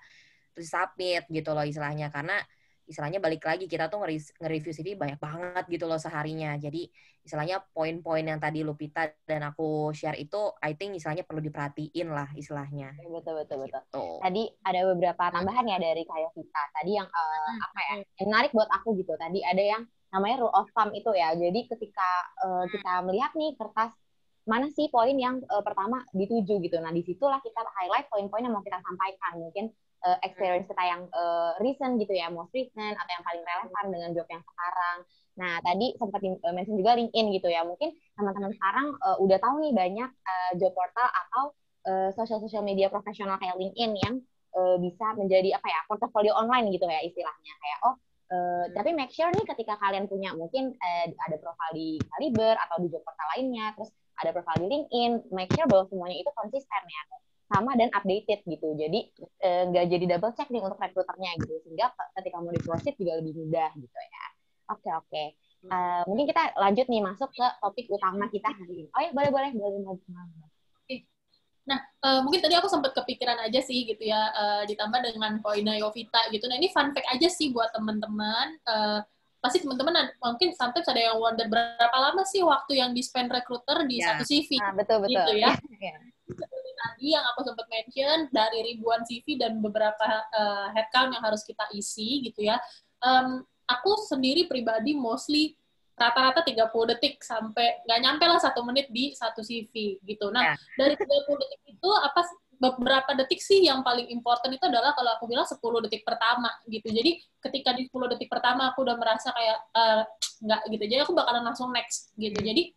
terus submit gitu loh istilahnya, karena istilahnya balik lagi kita tuh nge-review CV banyak banget gitu loh seharinya. Jadi istilahnya poin-poin yang tadi Lupita dan aku share itu I think istilahnya perlu diperhatiin lah istilahnya. Betul. Gitu. Tadi ada beberapa tambahan ya dari kayak kita. Tadi yang apa ya? Yang menarik buat aku gitu. Tadi ada yang namanya rule of thumb itu ya. Jadi ketika kita melihat nih kertas mana sih poin yang pertama dituju gitu. Nah, disitulah kita highlight poin-poin yang mau kita sampaikan. Mungkin experience kita yang recent gitu ya, most recent atau yang paling relevan dengan job yang sekarang. Nah, tadi sempat mention juga LinkedIn gitu ya. Mungkin teman-teman sekarang udah tahu nih banyak job portal atau sosial media profesional kayak LinkedIn yang bisa menjadi apa ya, portofolio online gitu ya istilahnya. Kayak tapi make sure nih ketika kalian punya mungkin ada profil di Kaliber atau di job portal lainnya, terus ada profil di LinkedIn, make sure bahwa semuanya itu konsisten ya, sama dan updated gitu. Jadi nggak jadi double check nih untuk rekruternya gitu, sehingga ketika mau di-proceed juga lebih mudah gitu ya. Oke. Mungkin kita lanjut nih masuk ke topik utama kita hari ini. Oh ya, boleh. Nah, mungkin tadi aku sempat kepikiran aja sih gitu ya, ditambah dengan poinnya Yovita gitu. Nah, ini fun fact aja sih buat teman-teman. Pasti teman-teman mungkin sometimes ada yang wonder berapa lama sih waktu yang di-spend recruiter di satu CV. Betul. Gitu ya. Seperti tadi yang aku sempat mention, dari ribuan CV dan beberapa headcount yang harus kita isi gitu ya. Aku sendiri pribadi mostly rata-rata 30 detik sampai nggak nyampe lah 1 menit di satu CV gitu. Nah, dari 30 detik itu beberapa detik sih yang paling important itu adalah kalau aku bilang 10 detik pertama gitu. Jadi ketika di 10 detik pertama aku udah merasa kayak nggak gitu. Jadi aku bakalan langsung next gitu. Jadi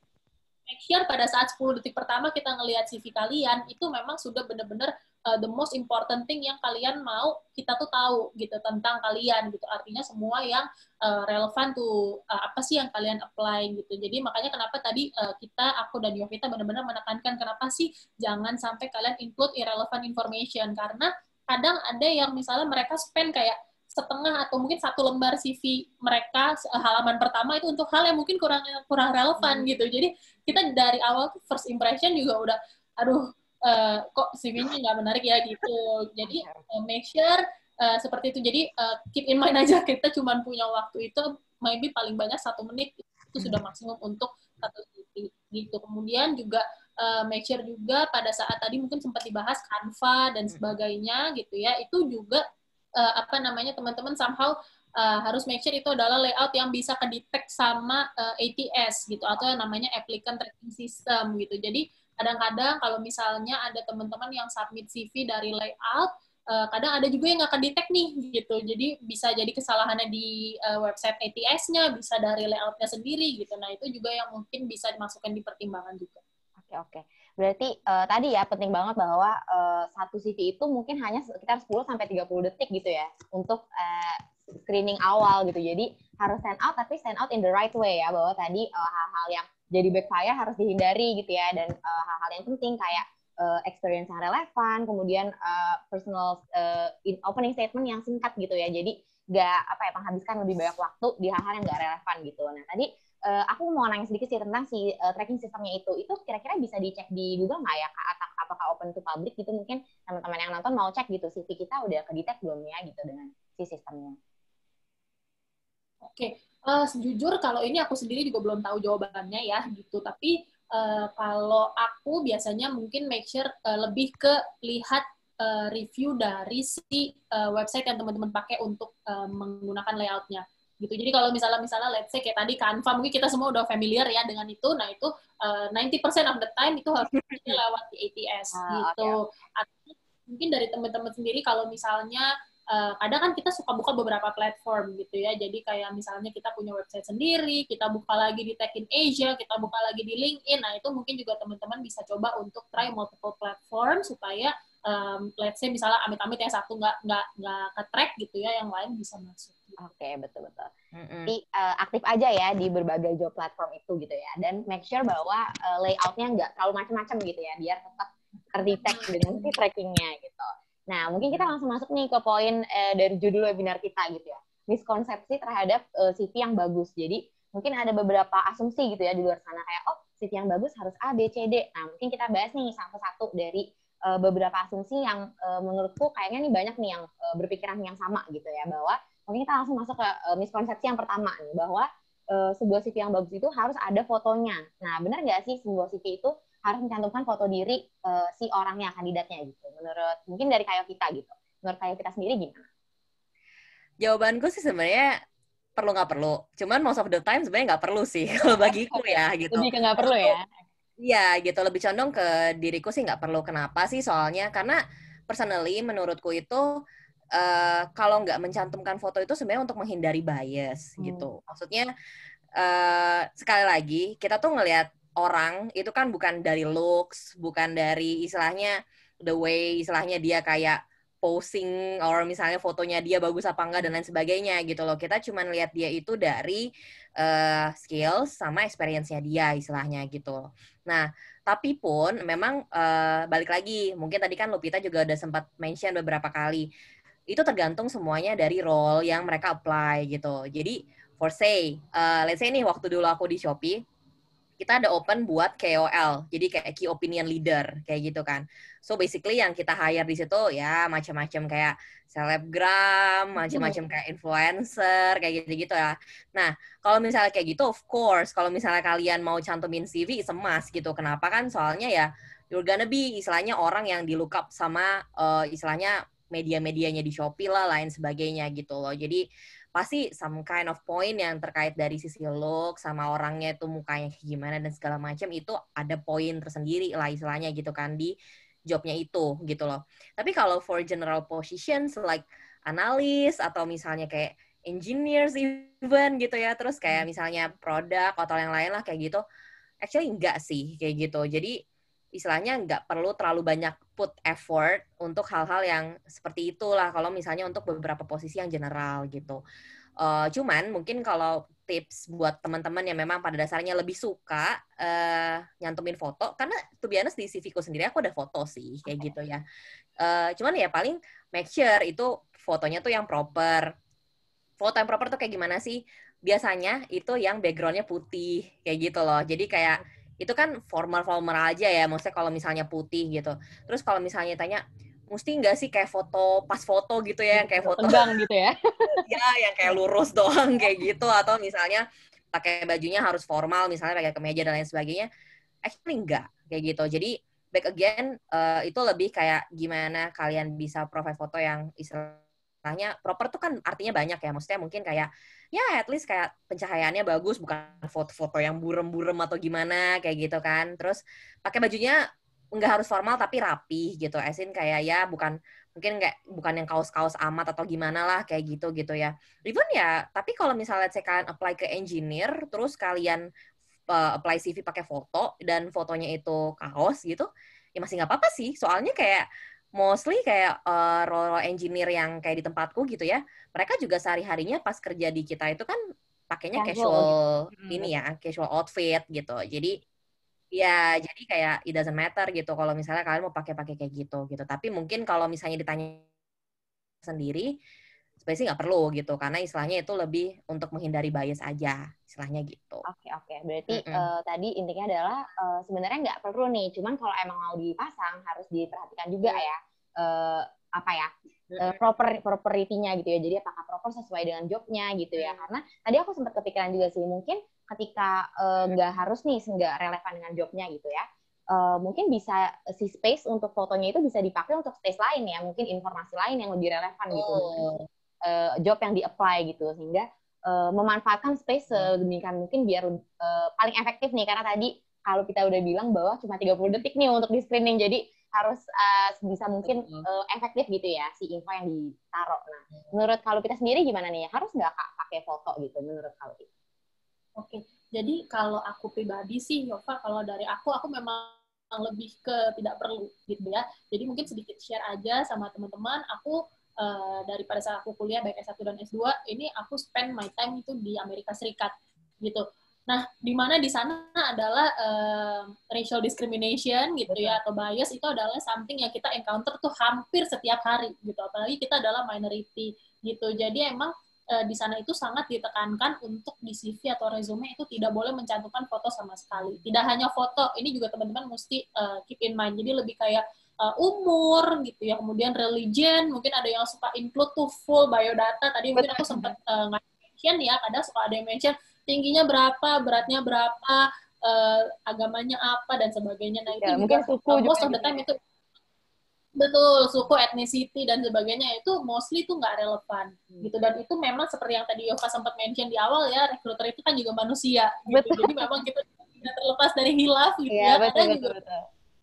make sure pada saat 10 detik pertama kita ngelihat CV kalian itu memang sudah benar-benar the most important thing yang kalian mau kita tuh tahu gitu tentang kalian gitu. Artinya semua yang relevan tuh apa sih yang kalian apply gitu. Jadi makanya kenapa tadi aku dan Yovita benar-benar menekankan kenapa sih jangan sampai kalian include irrelevant information, karena kadang ada yang misalnya mereka spend kayak setengah atau mungkin 1 lembar CV mereka halaman pertama itu untuk hal yang mungkin kurang relevan gitu. Jadi kita dari awal first impression juga udah aduh kok CV-nya nggak menarik ya gitu. Jadi make sure seperti itu. Jadi keep in mind aja kita cuma punya waktu itu maybe paling banyak 1 menit itu sudah maksimum untuk satu CV gitu. Kemudian juga make sure juga pada saat tadi mungkin sempat dibahas Canva dan sebagainya gitu ya. Itu juga teman-teman somehow harus make sure itu adalah layout yang bisa ke-detect sama ATS gitu, atau yang namanya applicant tracking system gitu. Jadi kadang-kadang kalau misalnya ada teman-teman yang submit CV dari layout kadang ada juga yang nggak kedetek nih gitu. Jadi bisa jadi kesalahannya di website ATS-nya, bisa dari layout-nya sendiri gitu. Nah, itu juga yang mungkin bisa dimasukkan di pertimbangan juga. Oke. Berarti tadi ya penting banget bahwa satu CV itu mungkin hanya sekitar 10-30 detik gitu ya untuk screening awal gitu. Jadi harus stand out, tapi stand out in the right way ya, bahwa tadi hal-hal yang jadi backfire harus dihindari gitu ya, dan hal-hal yang penting kayak experience yang relevan, kemudian personal opening statement yang singkat gitu ya. Jadi nggak menghabiskan lebih banyak waktu di hal-hal yang nggak relevan gitu. Nah tadi aku mau nanya sedikit sih tentang si tracking sistemnya itu. Itu kira-kira bisa dicek di Google nggak ya, Kak? Apakah open to public gitu? Mungkin teman-teman yang nonton mau cek gitu, CV kita udah ke-detect belum ya gitu dengan si sistemnya. Oke, jujur kalau ini aku sendiri juga belum tahu jawabannya ya gitu. Tapi kalau aku biasanya mungkin make sure lebih ke lihat review dari si website yang teman-teman pakai untuk menggunakan layoutnya gitu. Jadi kalau misalnya let's say kayak tadi Canva, mungkin kita semua udah familiar ya dengan itu. Nah itu 90% of the time itu harus lewat di ATS gitu. Okay. Atau mungkin dari teman-teman sendiri kalau misalnya kadang kan kita suka buka beberapa platform gitu ya. Jadi kayak misalnya kita punya website sendiri, kita buka lagi di Tech in Asia, kita buka lagi di LinkedIn. Nah, itu mungkin juga teman-teman bisa coba untuk try multiple platform supaya let's say misalnya amit-amit yang satu nggak ke-track gitu ya, yang lain bisa masuk. Oke, betul-betul. Jadi aktif aja ya di berbagai job platform itu gitu ya. Dan make sure bahwa layoutnya nggak terlalu macam-macam gitu ya, biar tetap ter-detect dengan si trackingnya gitu. Nah, mungkin kita langsung masuk nih ke poin dari judul webinar kita gitu ya. Miskonsepsi terhadap CV yang bagus. Jadi, mungkin ada beberapa asumsi gitu ya di luar sana. Kayak, CV yang bagus harus A, B, C, D. Nah, mungkin kita bahas nih satu-satu dari beberapa asumsi yang menurutku kayaknya nih banyak nih yang berpikiran yang sama gitu ya. Bahwa, mungkin kita langsung masuk ke miskonsepsi yang pertama nih. Bahwa sebuah CV yang bagus itu harus ada fotonya. Nah, benar nggak sih sebuah CV itu harus mencantumkan foto diri si orangnya, kandidatnya gitu. Menurut mungkin dari Kayo kita gitu. Menurut Kayo kita sendiri gimana? Jawabanku sih sebenarnya perlu nggak perlu. Cuman most of the time sebenarnya nggak perlu sih kalau bagiku ya gitu. Lebih ke nggak perlu ya? Iya gitu, lebih condong ke diriku sih nggak perlu. Kenapa sih? Soalnya karena personally menurutku itu kalau nggak mencantumkan foto itu sebenarnya untuk menghindari bias gitu. Maksudnya sekali lagi kita tuh ngelihat orang itu kan bukan dari looks, bukan dari istilahnya the way istilahnya dia kayak posing or misalnya fotonya dia bagus apa enggak dan lain sebagainya gitu loh. Kita cuma lihat dia itu dari skills sama experience-nya dia istilahnya gitu. Nah, tapi pun memang balik lagi, mungkin tadi kan Lupita juga udah sempat mention beberapa kali. Itu tergantung semuanya dari role yang mereka apply gitu. Jadi for say, let's say nih waktu dulu aku di Shopee, kita ada open buat KOL, jadi kayak key opinion leader, kayak gitu kan. So basically yang kita hire di situ ya macam-macam kayak selebgram, macam-macam kayak influencer, kayak gitu-gitu ya. Nah, kalau misalnya kayak gitu, of course, kalau misalnya kalian mau cantumin CV, is a must gitu. Kenapa kan? Soalnya ya, you're gonna be istilahnya orang yang di look up sama istilahnya media-medianya di Shopee lah, lain sebagainya gitu loh. Jadi pasti some kind of point yang terkait dari sisi look sama orangnya itu mukanya kayak gimana dan segala macam itu ada poin tersendiri lah istilahnya gitu kan di jobnya itu gitu loh. Tapi kalau for general positions like analis atau misalnya kayak engineers even gitu ya, terus kayak misalnya produk atau yang lain lah kayak gitu, actually enggak sih kayak gitu. Jadi istilahnya nggak perlu terlalu banyak put effort untuk hal-hal yang seperti itulah kalau misalnya untuk beberapa posisi yang general gitu. Cuman mungkin kalau tips buat teman-teman yang memang pada dasarnya lebih suka nyantumin foto, karena to be honest di CV-ku sendiri aku ada foto sih kayak gitu ya. Cuman ya paling make sure itu fotonya tuh yang proper. Foto yang proper tuh kayak gimana sih? Biasanya itu yang background-nya putih kayak gitu loh. Jadi kayak itu kan formal-formal aja ya, maksudnya kalau misalnya putih gitu. Terus kalau misalnya tanya, mesti nggak sih kayak foto, pas foto gitu ya, yang kayak foto tegang gitu ya? ya, yang kayak lurus doang kayak gitu, atau misalnya pakai bajunya harus formal, misalnya pakai kemeja dan lain sebagainya. Actually enggak, kayak gitu. Jadi back again, itu lebih kayak gimana kalian bisa provide foto yang istilahnya proper tuh kan artinya banyak ya, maksudnya mungkin kayak ya at least kayak pencahayaannya bagus, bukan foto-foto yang burem-burem atau gimana kayak gitu kan. Terus pakai bajunya nggak harus formal tapi rapi gitu. Asin kayak ya bukan yang kaos-kaus amat atau gimana lah kayak gitu ya. Even ya, tapi kalau misalnya saya kalian apply ke engineer, terus kalian apply CV pakai foto dan fotonya itu kaos gitu, ya masih nggak apa-apa sih. Soalnya kayak mostly kayak role engineer yang kayak di tempatku gitu ya, mereka juga sehari-harinya pas kerja di kita itu kan pakainya casual ini ya, casual outfit gitu. Jadi ya, jadi kayak it doesn't matter gitu kalau misalnya kalian mau pakai kayak gitu. Tapi mungkin kalau misalnya ditanya sendiri, sebenarnya sih nggak perlu gitu, karena istilahnya itu lebih untuk menghindari bias aja, istilahnya gitu. Oke. Berarti tadi intinya adalah sebenarnya nggak perlu nih, cuman kalau emang mau dipasang harus diperhatikan juga ya property-nya gitu ya. Jadi apakah proper sesuai dengan job-nya gitu ya. Karena tadi aku sempat kepikiran juga sih, mungkin ketika nggak harus nih, nggak relevan dengan job-nya gitu ya. Mungkin bisa si space untuk fotonya itu bisa dipakai untuk space lain ya, mungkin informasi lain yang lebih relevan gitu job yang di-apply gitu, sehingga memanfaatkan space sedemikian mungkin biar paling efektif nih, karena tadi kalau kita udah bilang bahwa cuma 30 detik nih untuk di screening, jadi harus bisa mungkin efektif gitu ya si info yang ditaruh. Nah, menurut kalau kita sendiri gimana nih? Harus nggak Kak pakai foto gitu menurut kalau kita? Oke, jadi kalau aku pribadi sih, Yova, kalau dari aku memang lebih ke tidak perlu gitu ya. Jadi mungkin sedikit share aja sama teman-teman. Aku daripada saat aku kuliah baik S1 dan S2, ini aku spend my time itu di Amerika Serikat gitu. Nah, di mana di sana adalah racial discrimination gitu ya, atau bias itu adalah something yang kita encounter tuh hampir setiap hari gitu. Apalagi kita adalah minority gitu. Jadi emang di sana itu sangat ditekankan untuk di CV atau resume itu tidak boleh mencantumkan foto sama sekali. Tidak hanya foto, ini juga teman-teman mesti keep in mind. Jadi lebih kayak umur gitu ya, kemudian religion, mungkin ada yang suka include tuh full biodata. Tadi mungkin aku sempat mention ya, kadang suka ada yang mention tingginya berapa, beratnya berapa, agamanya apa dan sebagainya. Nah itu juga most of the time itu betul, suku, ethnicity dan sebagainya itu mostly itu nggak relevan gitu. Dan itu memang seperti yang tadi Yova sempat mention di awal ya, recruiter itu kan juga manusia gitu. Jadi memang kita tidak terlepas dari hilaf gitu ya. Kadang juga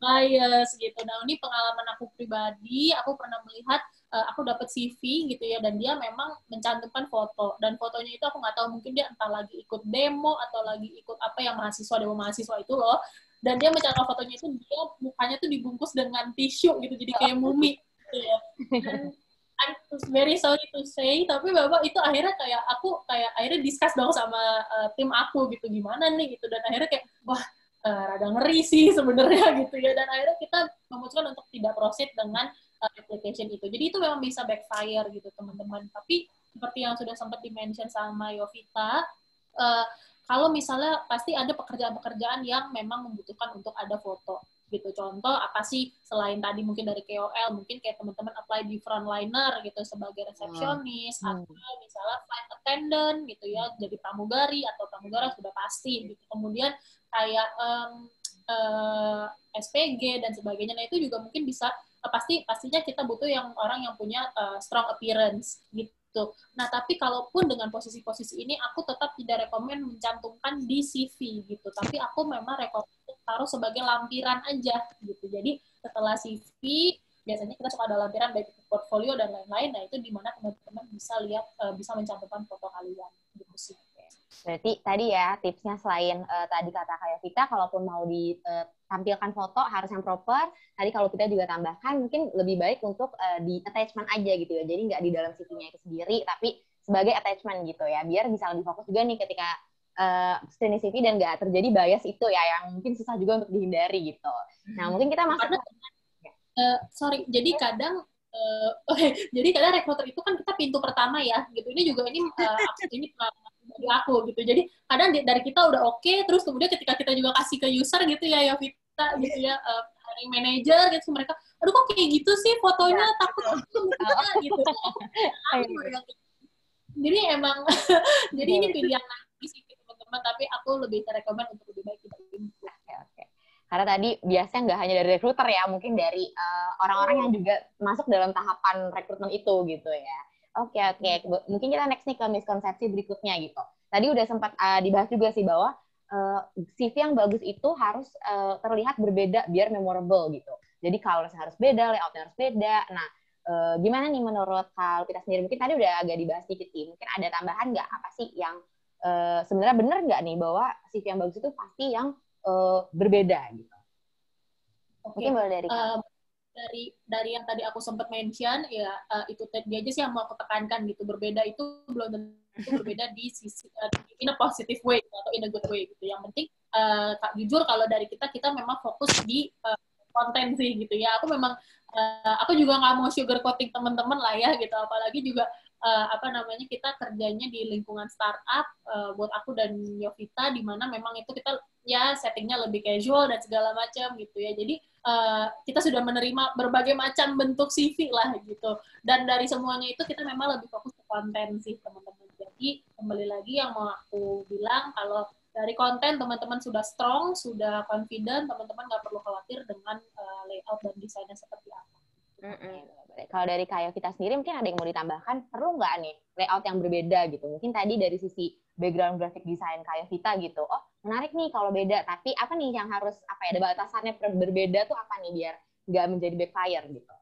bias gitu. Nah ini pengalaman aku pribadi, aku pernah melihat aku dapat CV gitu ya, dan dia memang mencantumkan foto, dan fotonya itu aku nggak tahu, mungkin dia entah lagi ikut demo atau lagi ikut apa yang demo mahasiswa itu loh, dan dia mencantumkan fotonya itu dia mukanya tuh dibungkus dengan tisu gitu, jadi kayak mumi gitu ya. Dan I'm very sorry to say, tapi bapak itu akhirnya aku akhirnya discuss dong sama tim aku gitu, gimana nih gitu, dan akhirnya kayak wah rada ngeri sih sebenarnya gitu ya, dan akhirnya kita memutuskan untuk tidak proceed dengan application itu. Jadi itu memang bisa backfire gitu teman-teman. Tapi seperti yang sudah sempat di-mention sama Yovita, kalau misalnya pasti ada pekerjaan-pekerjaan yang memang membutuhkan untuk ada foto gitu. Contoh apa sih selain tadi mungkin dari KOL, mungkin kayak teman-teman apply di frontliner gitu sebagai resepsionis atau misalnya flight attendant gitu ya, jadi pramugari atau pramugara sudah pasti gitu. Kemudian kayak SPG dan sebagainya. Nah itu juga mungkin bisa pastinya kita butuh orang yang punya strong appearance gitu. Nah tapi kalaupun dengan posisi-posisi ini aku tetap tidak rekomen mencantumkan di CV gitu. Tapi aku memang rekomen taruh sebagai lampiran aja gitu. Jadi setelah CV biasanya kita suka ada lampiran baik portfolio dan lain-lain. Nah itu di mana teman-teman bisa lihat bisa mencantumkan foto kalian gitu sih. Berarti tadi ya tipsnya selain tadi kata kayak Vita, kalaupun mau ditampilkan foto harus yang proper. Tadi kalau kita juga tambahkan mungkin lebih baik untuk di attachment aja gitu ya. Jadi nggak di dalam CV-nya itu sendiri, tapi sebagai attachment gitu ya. Biar bisa lebih fokus juga nih ketika screening CV dan nggak terjadi bias itu ya, yang mungkin susah juga untuk dihindari gitu. Nah mungkin kita masuk jadi kadang jadi kadang recruiter itu kan kita pintu pertama ya gitu. Ini juga ini dari aku gitu. Jadi kadang dari kita udah oke, terus kemudian ketika kita juga kasih ke user gitu ya Vita gitu ya, hiring manager gitu, mereka aduh kok kayak gitu sih fotonya, takut gitu. Jadi emang jadi ini pilihan lagi sih teman-teman, tapi aku lebih rekomen untuk lebih baik tidak input. Oke. Karena tadi biasanya nggak hanya dari recruiter ya, mungkin dari orang-orang yang juga masuk dalam tahapan rekrutmen itu gitu ya. Oke. Mungkin kita next nih ke miskonsepsi berikutnya gitu. Tadi udah sempat dibahas juga sih bahwa CV yang bagus itu harus terlihat berbeda biar memorable gitu. Jadi colors harus beda, layoutnya harus beda. Nah, gimana nih menurut Kak Lupita sendiri? Mungkin tadi udah agak dibahas dikit sih. Mungkin ada tambahan nggak? Apa sih yang sebenarnya benar nggak nih bahwa CV yang bagus itu pasti yang berbeda gitu? Oke. Mungkin boleh dari Kak. Dari yang tadi aku sempat mention ya, itu tadi aja sih yang mau aku tekankan gitu. Berbeda itu belum tentu berbeda di sisi in a positive way atau in a good way gitu. Yang penting jujur kalau dari kita memang fokus di konten sih gitu ya. Aku juga nggak mau sugar coating teman-teman lah ya gitu. Apalagi juga kita kerjanya di lingkungan startup, buat aku dan Yovita, di mana memang itu kita ya settingnya lebih casual dan segala macam gitu ya. Jadi kita sudah menerima berbagai macam bentuk CV lah gitu. Dan dari semuanya itu kita memang lebih fokus ke konten sih teman-teman. Jadi kembali lagi yang mau aku bilang, kalau dari konten teman-teman sudah strong, sudah confident, teman-teman nggak perlu khawatir dengan layout dan desainnya seperti apa. Kalau dari Kak Yovita sendiri mungkin ada yang mau ditambahkan, perlu nggak nih layout yang berbeda gitu? Mungkin tadi dari sisi background graphic design Kak Yovita gitu, oh menarik nih kalau beda, tapi apa nih yang harus ada batasannya berbeda tuh apa nih biar nggak menjadi backfire gitu?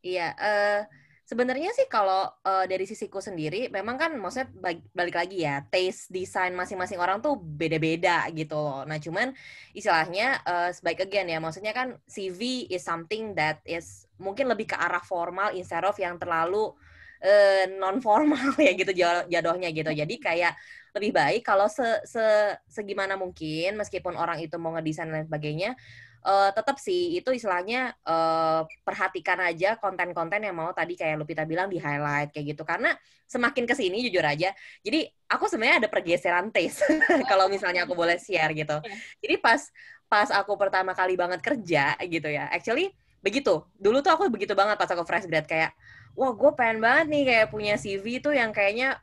Iya, sebenarnya sih kalau dari sisiku sendiri, memang kan maksudnya balik lagi ya, taste desain masing-masing orang tuh beda-beda gitu loh. Nah cuman istilahnya sebaik again ya, maksudnya kan CV is something that is mungkin lebih ke arah formal instead of yang terlalu non formal ya gitu jadwalnya gitu. Jadi kayak lebih baik kalau segimana mungkin meskipun orang itu mau ngedesain dan sebagainya, tetap sih itu istilahnya perhatikan aja konten-konten yang mau tadi kayak Lupita bilang di highlight kayak gitu, karena semakin kesini jujur aja, jadi aku sebenarnya ada pergeseran taste kalau misalnya aku boleh share gitu. Jadi pas aku pertama kali banget kerja gitu ya, actually begitu dulu tuh aku begitu banget pas aku fresh grad, kayak wah gue pengen banget nih kayak punya CV tuh yang kayaknya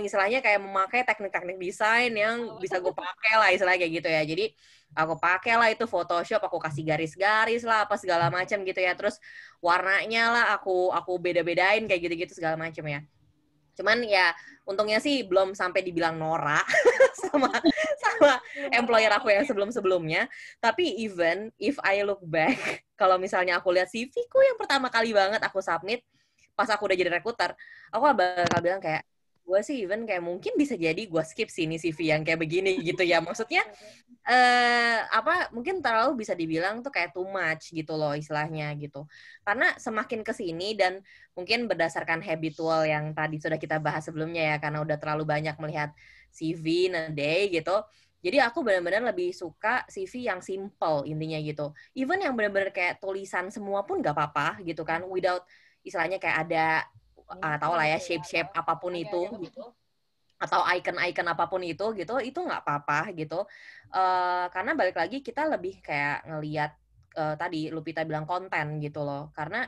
istilahnya kayak memakai teknik-teknik desain yang bisa gue pakai lah istilahnya kayak gitu ya. Jadi aku pakai lah itu Photoshop, aku kasih garis-garis lah apa segala macam gitu ya. Terus warnanya lah aku beda-bedain kayak gitu-gitu segala macam ya. Cuman ya untungnya sih belum sampai dibilang norak sama employer aku yang sebelum-sebelumnya. Tapi even if I look back, kalau misalnya aku lihat CV-ku yang pertama kali banget aku submit pas aku udah jadi recruiter, aku bakal bilang kayak, gue sih even kayak mungkin bisa jadi gue skip sih ini CV yang kayak begini gitu ya. Maksudnya mungkin terlalu bisa dibilang tuh kayak too much gitu loh istilahnya gitu. Karena semakin kesini dan mungkin berdasarkan habitual yang tadi sudah kita bahas sebelumnya ya, karena udah terlalu banyak melihat CV in a day gitu. Jadi aku benar-benar lebih suka CV yang simple intinya gitu. Even yang benar-benar kayak tulisan semua pun gak apa-apa gitu kan, without istilahnya kayak ada tau lah ya shape-shape apapun itu gitu, atau icon-icon apapun itu nggak apa-apa gitu. Karena balik lagi kita lebih kayak ngelihat tadi Lupita bilang konten gitu loh, karena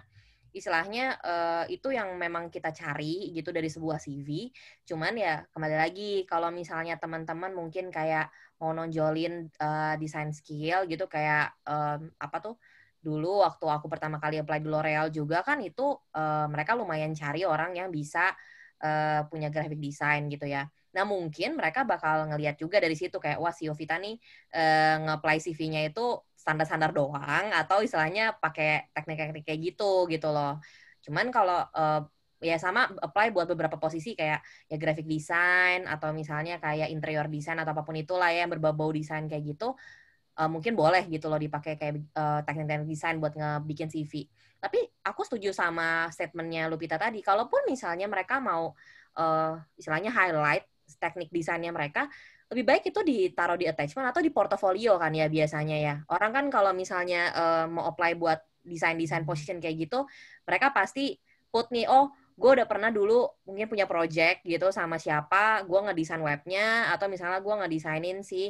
istilahnya itu yang memang kita cari gitu dari sebuah CV. Cuman ya kembali lagi kalau misalnya teman-teman mungkin kayak mau nonjolin design skill gitu, kayak dulu waktu aku pertama kali apply di L'Oreal juga kan itu mereka lumayan cari orang yang bisa punya graphic design gitu ya. Nah mungkin mereka bakal ngelihat juga dari situ kayak wah si Yovita nih nge-apply CV-nya itu standar-standar doang atau istilahnya pakai teknik-teknik kayak gitu loh. Cuman kalau ya sama apply buat beberapa posisi kayak ya graphic design atau misalnya kayak interior design atau apapun itulah ya yang berbau-bau desain kayak gitu, mungkin boleh gitu loh dipakai kayak teknik-teknik desain buat ngebikin CV. Tapi aku setuju sama statementnya Lupita tadi, kalaupun misalnya mereka mau istilahnya highlight teknik desainnya mereka, lebih baik itu ditaruh di attachment atau di portofolio kan ya biasanya ya. Orang kan kalau misalnya mau apply buat desain-desain position kayak gitu, mereka pasti put nih, oh gue udah pernah dulu mungkin punya project gitu sama siapa, gue ngedesain webnya, atau misalnya gue ngedesainin si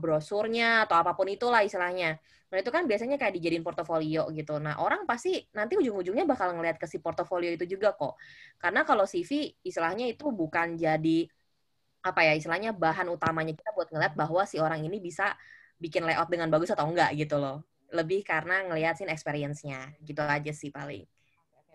brosurnya, atau apapun itulah istilahnya. Nah itu kan biasanya kayak dijadiin portofolio gitu. Nah orang pasti nanti ujung-ujungnya bakal ngeliat ke si portofolio itu juga kok. Karena kalau CV istilahnya itu bukan jadi istilahnya bahan utamanya kita buat ngeliat bahwa si orang ini bisa bikin layout dengan bagus atau enggak gitu loh. Lebih karena ngeliatin experience-nya. Gitu aja sih paling.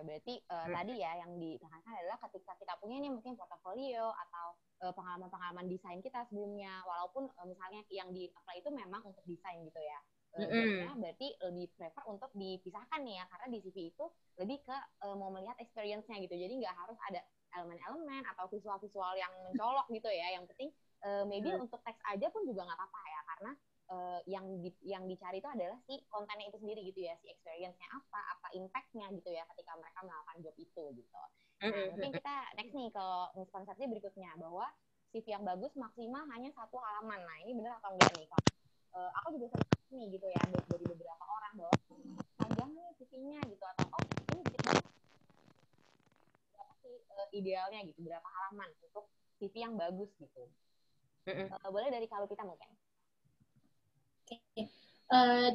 berarti tadi ya yang ditekankan adalah ketika kita punya nih mungkin portofolio atau pengalaman-pengalaman desain kita sebelumnya, walaupun misalnya yang di-apply itu memang untuk desain gitu ya. Jadinya berarti lebih prefer untuk dipisahkan nih ya, karena di CV itu lebih ke mau melihat experience-nya gitu. Jadi nggak harus ada elemen-elemen atau visual-visual yang mencolok gitu ya. Yang penting maybe untuk teks aja pun juga nggak apa-apa ya, karena yang dicari itu adalah si kontennya itu sendiri gitu ya, si experience-nya apa impact-nya gitu ya ketika mereka melakukan job itu gitu. Nah, mungkin kita next nih ke miskonsepsi berikutnya, bahwa CV yang bagus maksimal hanya 1 halaman. Nah, ini benar atau enggak nih? Aku juga sering nih gitu ya dari beberapa orang bahwa panjang nih CV-nya gitu, atau ini dikit banget. Berapa sih idealnya gitu, berapa halaman untuk CV yang bagus gitu? Boleh dari kalau kita mungkin.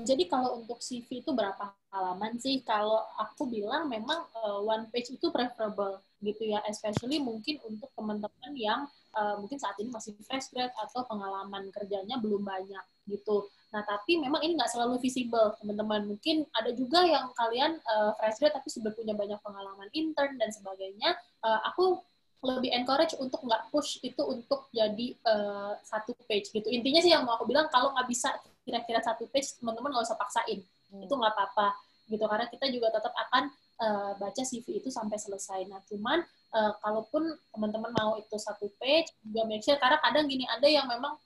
Jadi kalau untuk CV itu berapa halaman sih? Kalau aku bilang memang one page itu preferable gitu ya, especially mungkin untuk teman-teman yang mungkin saat ini masih fresh grad atau pengalaman kerjanya belum banyak gitu. Nah, tapi memang ini nggak selalu visible, teman-teman. Mungkin ada juga yang kalian fresh grad tapi sudah punya banyak pengalaman intern dan sebagainya. Aku lebih encourage untuk nggak push itu untuk jadi 1 page gitu. Intinya sih yang mau aku bilang, kalau nggak bisa kira-kira 1 page, teman-teman nggak usah paksain. Itu nggak apa-apa gitu, karena kita juga tetap akan baca CV itu sampai selesai. Nah, cuman kalaupun teman-teman mau itu 1 page, juga make sure, karena kadang gini, ada yang memang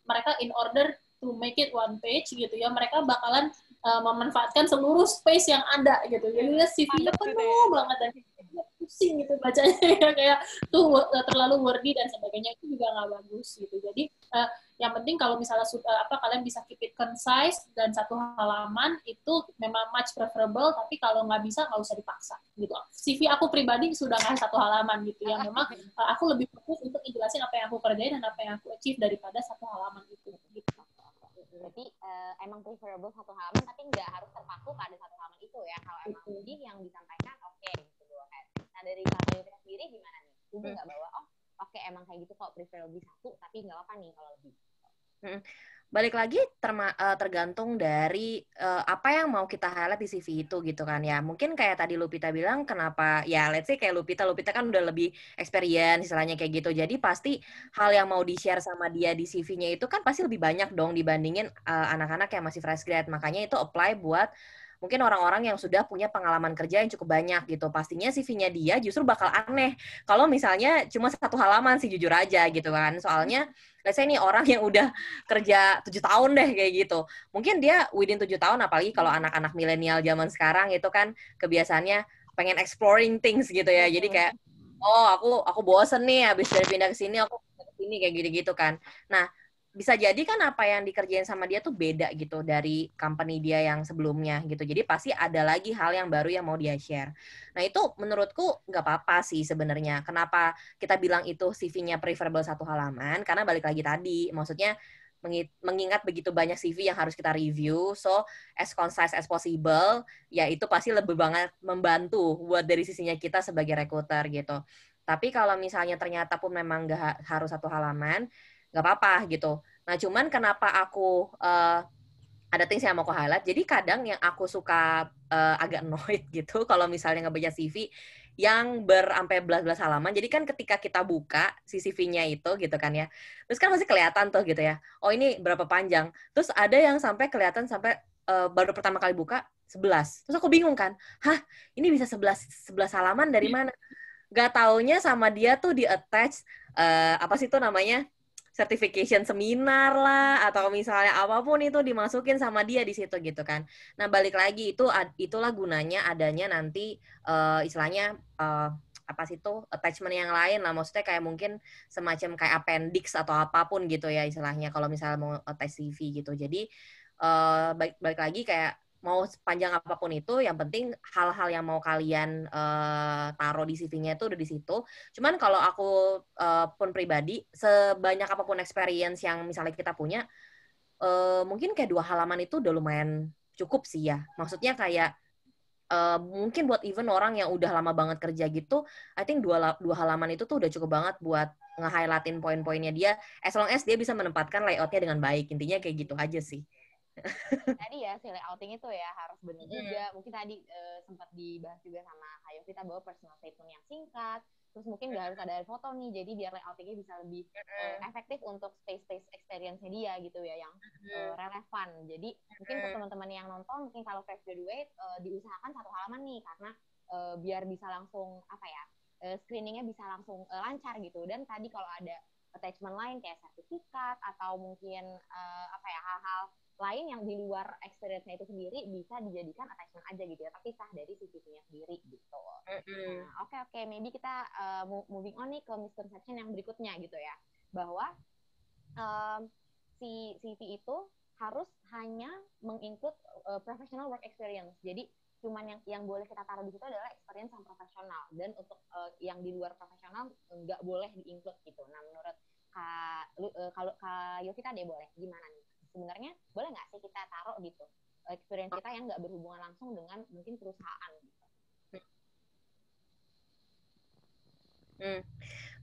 mereka in order to make it 1 page gitu ya, mereka bakalan memanfaatkan seluruh space yang ada gitu. Jadi CV-nya penuh banget dan pusing gitu bacanya ya, kayak tuh terlalu wordy dan sebagainya, itu juga nggak bagus gitu. Jadi yang penting kalau misalnya kalian bisa keep it concise dan 1 halaman itu memang much preferable, tapi kalau nggak bisa nggak usah dipaksa gitu. CV aku pribadi sudah nggak 1 halaman gitu ya, memang aku lebih fokus untuk menjelasin apa yang aku kerjain dan apa yang aku achieve daripada 1 halaman itu gitu. Berarti emang preferable 1 halaman, tapi nggak harus terpaku pada 1 halaman itu ya. Kalau emang jadi yang disampaikan oke gitu. Nah, dari Kak Yudhira sendiri gimana nih? Setuju nggak bahwa oke, emang kayak gitu kok, preferable 1, tapi nggak apa nih kalau lebih? Balik lagi tergantung dari apa yang mau kita highlight di CV itu gitu kan ya. Mungkin kayak tadi Lupita bilang, kenapa ya let's say kayak Lupita kan udah lebih experience istilahnya kayak gitu. Jadi pasti hal yang mau di-share sama dia di CV-nya itu kan pasti lebih banyak dong dibandingin anak-anak yang masih fresh grad. Makanya itu apply buat mungkin orang-orang yang sudah punya pengalaman kerja yang cukup banyak gitu. Pastinya CV-nya dia justru bakal aneh kalau misalnya cuma 1 halaman sih, jujur aja gitu kan. Soalnya let's say nih orang yang udah kerja 7 tahun deh kayak gitu. Mungkin dia within 7 tahun, apalagi kalau anak-anak milenial zaman sekarang itu kan kebiasaannya pengen exploring things gitu ya. Jadi kayak, oh aku bosen nih habis dari pindah ke sini, aku ke sini kayak gitu-gitu kan. Nah, bisa jadi kan apa yang dikerjain sama dia tuh beda gitu dari company dia yang sebelumnya gitu. Jadi pasti ada lagi hal yang baru yang mau dia share. Nah, itu menurutku nggak apa-apa sih sebenarnya. Kenapa kita bilang itu CV-nya preferable 1 halaman? Karena balik lagi tadi, maksudnya mengingat begitu banyak CV yang harus kita review, so as concise as possible, ya itu pasti lebih banget membantu buat dari sisinya kita sebagai recruiter gitu. Tapi kalau misalnya ternyata pun memang nggak harus 1 halaman, nggak apa-apa gitu. Nah, cuman kenapa aku ada things yang mau aku highlight, jadi kadang yang aku suka agak annoyed gitu kalau misalnya ngebaca CV yang sampai belas-belas halaman. Jadi kan ketika kita buka si CV-nya itu gitu kan ya, terus kan masih kelihatan tuh gitu ya, oh ini berapa panjang. Terus ada yang sampai kelihatan sampai baru pertama kali buka 11. Terus aku bingung kan, ini bisa 11 halaman dari mana? Gak taunya sama dia tuh di attach apa sih tuh namanya, certification seminar lah, atau misalnya apapun itu dimasukin sama dia di situ gitu kan. Nah, balik lagi itulah gunanya adanya nanti istilahnya apa sih tuh attachment yang lain lah, maksudnya kayak mungkin semacam kayak appendix atau apapun gitu ya istilahnya kalau misalnya mau attach CV gitu. Jadi balik lagi kayak mau panjang apapun itu, yang penting hal-hal yang mau kalian taruh di CV-nya itu udah di situ. Cuman kalau aku pun pribadi, sebanyak apapun experience yang misalnya kita punya, mungkin kayak 2 halaman itu udah lumayan cukup sih ya. Maksudnya kayak mungkin buat even orang yang udah lama banget kerja gitu, I think 2 halaman itu tuh udah cukup banget buat nge-highlightin poin-poinnya dia, as long as dia bisa menempatkan layoutnya dengan baik. Intinya kayak gitu aja sih. Tadi ya, si layouting itu ya harus benar juga. Mungkin tadi sempat dibahas juga sama Kayo kita bahwa personal statement yang singkat, terus mungkin nggak harus ada foto nih, jadi biar layoutingnya bisa lebih efektif untuk space experience-nya dia gitu ya, yang relevan. Jadi mungkin untuk teman-teman yang nonton, mungkin kalau fresh graduate diusahakan satu halaman nih, karena biar bisa langsung apa ya, screeningnya bisa langsung lancar gitu. Dan tadi kalau ada attachment lain kayak sertifikat atau mungkin apa ya, hal-hal lain yang di luar experience-nya itu sendiri bisa dijadikan attachment aja gitu ya, tapi sah dari CVP-nya sendiri gitu. Nah, oke, maybe kita moving on nih ke misconception yang berikutnya gitu ya, bahwa si CV itu harus hanya menginclude professional work experience. Jadi cuman yang boleh kita taruh di situ adalah experience yang profesional, dan untuk yang di luar profesional nggak boleh di-include gitu. Nah, menurut kalau Kak Yovita deh, boleh gimana nih? Sebenarnya boleh nggak sih kita taruh gitu experience kita yang nggak berhubungan langsung dengan mungkin perusahaan gitu?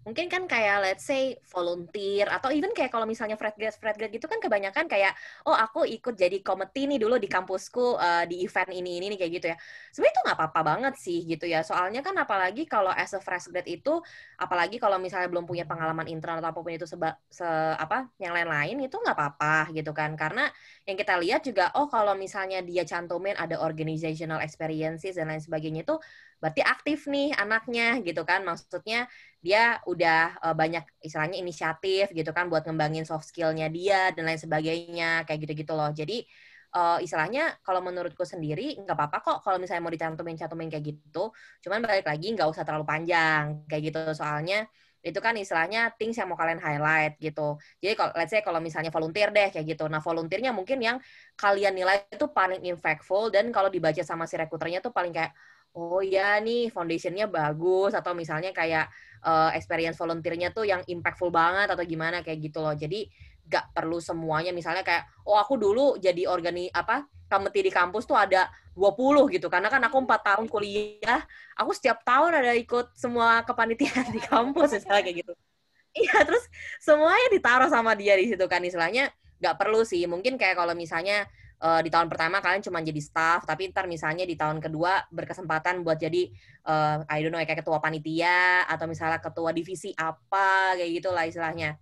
Mungkin kan kayak let's say volunteer atau even kayak kalau misalnya fresh grad gitu kan kebanyakan kayak aku ikut jadi committee nih dulu di kampusku di event ini nih kayak gitu ya. Sebenarnya itu nggak apa-apa banget sih gitu ya. Soalnya kan apalagi kalau as a fresh grad itu, apalagi kalau misalnya belum punya pengalaman intern atau apapun itu yang lain-lain itu nggak apa-apa gitu kan. Karena yang kita lihat juga kalau misalnya dia cantumin ada organizational experiences dan lain sebagainya itu berarti aktif nih anaknya gitu kan. Maksudnya dia udah banyak istilahnya inisiatif gitu kan buat ngembangin soft skill-nya dia dan lain sebagainya kayak gitu-gitu loh. Jadi istilahnya kalau menurutku sendiri nggak apa-apa kok kalau misalnya mau dicantumin kayak gitu. Cuman balik lagi nggak usah terlalu panjang kayak gitu, soalnya itu kan istilahnya things yang mau kalian highlight gitu. Jadi kalau let's say kalau misalnya volunteer deh kayak gitu. Nah, volunteernya mungkin yang kalian nilai itu paling impactful dan kalau dibaca sama si rekruternya tuh paling kayak oh ya nih foundationnya bagus, atau misalnya kayak experience volunteer-nya tuh yang impactful banget atau gimana kayak gitu loh. Jadi gak perlu semuanya misalnya kayak aku dulu jadi committee di kampus tuh ada 20 gitu, karena kan aku 4 tahun kuliah, aku setiap tahun ada ikut semua kepanitiaan di kampus misalnya kayak gitu. Iya, terus semuanya ditaruh sama dia di situ kan, istilahnya nggak perlu sih. Mungkin kayak kalau misalnya di tahun pertama kalian cuma jadi staff, tapi ntar misalnya di tahun kedua berkesempatan buat jadi I don't know kayak ketua panitia atau misalnya ketua divisi apa kayak gitulah istilahnya.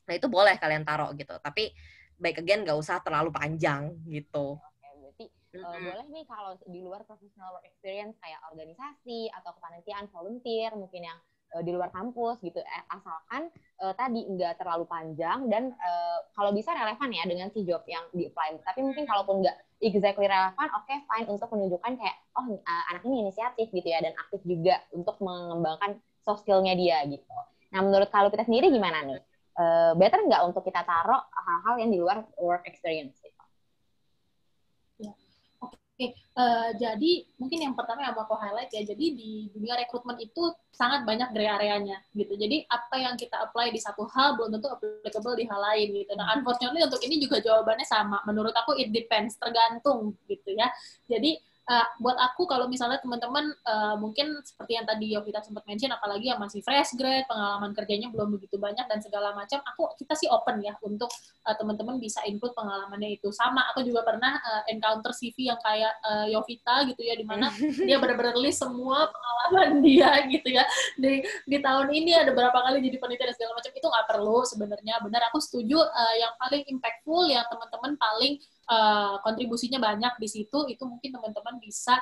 Nah, itu boleh kalian taruh gitu. Tapi baik again nggak usah terlalu panjang gitu. Oke, berarti boleh nih kalau di luar professional work experience kayak organisasi atau kepanitiaan, volunteer, mungkin yang di luar kampus gitu, asalkan tadi nggak terlalu panjang dan kalau bisa relevan ya dengan si job yang di-apply. Tapi mungkin kalaupun nggak exactly relevan, oke, fine, untuk menunjukkan kayak anak ini inisiatif gitu ya, dan aktif juga untuk mengembangkan soft skill-nya dia gitu. Nah, menurut kalau kita sendiri gimana nih? Better nggak untuk kita taruh hal-hal yang di luar work experience gitu? Oke, jadi mungkin yang pertama yang mau aku highlight ya, jadi di dunia rekrutmen itu sangat banyak gray area-nya gitu. Jadi apa yang kita apply di satu hal belum tentu applicable di hal lain gitu. Nah, unfortunately untuk ini juga jawabannya sama. Menurut aku it depends, tergantung gitu ya. Jadi buat aku kalau misalnya teman-teman mungkin seperti yang tadi Yovita sempat mention, apalagi yang masih fresh grade, pengalaman kerjanya belum begitu banyak dan segala macam, kita sih open ya untuk teman-teman bisa include pengalamannya itu. Sama, aku juga pernah encounter CV yang kayak Yovita gitu ya, dimana dia benar-benar list semua pengalaman dia gitu ya. Di tahun ini ada berapa kali jadi panitia dan segala macam, itu nggak perlu sebenarnya. Benar, aku setuju yang paling impactful, yang teman-teman paling kontribusinya banyak di situ, itu mungkin teman-teman bisa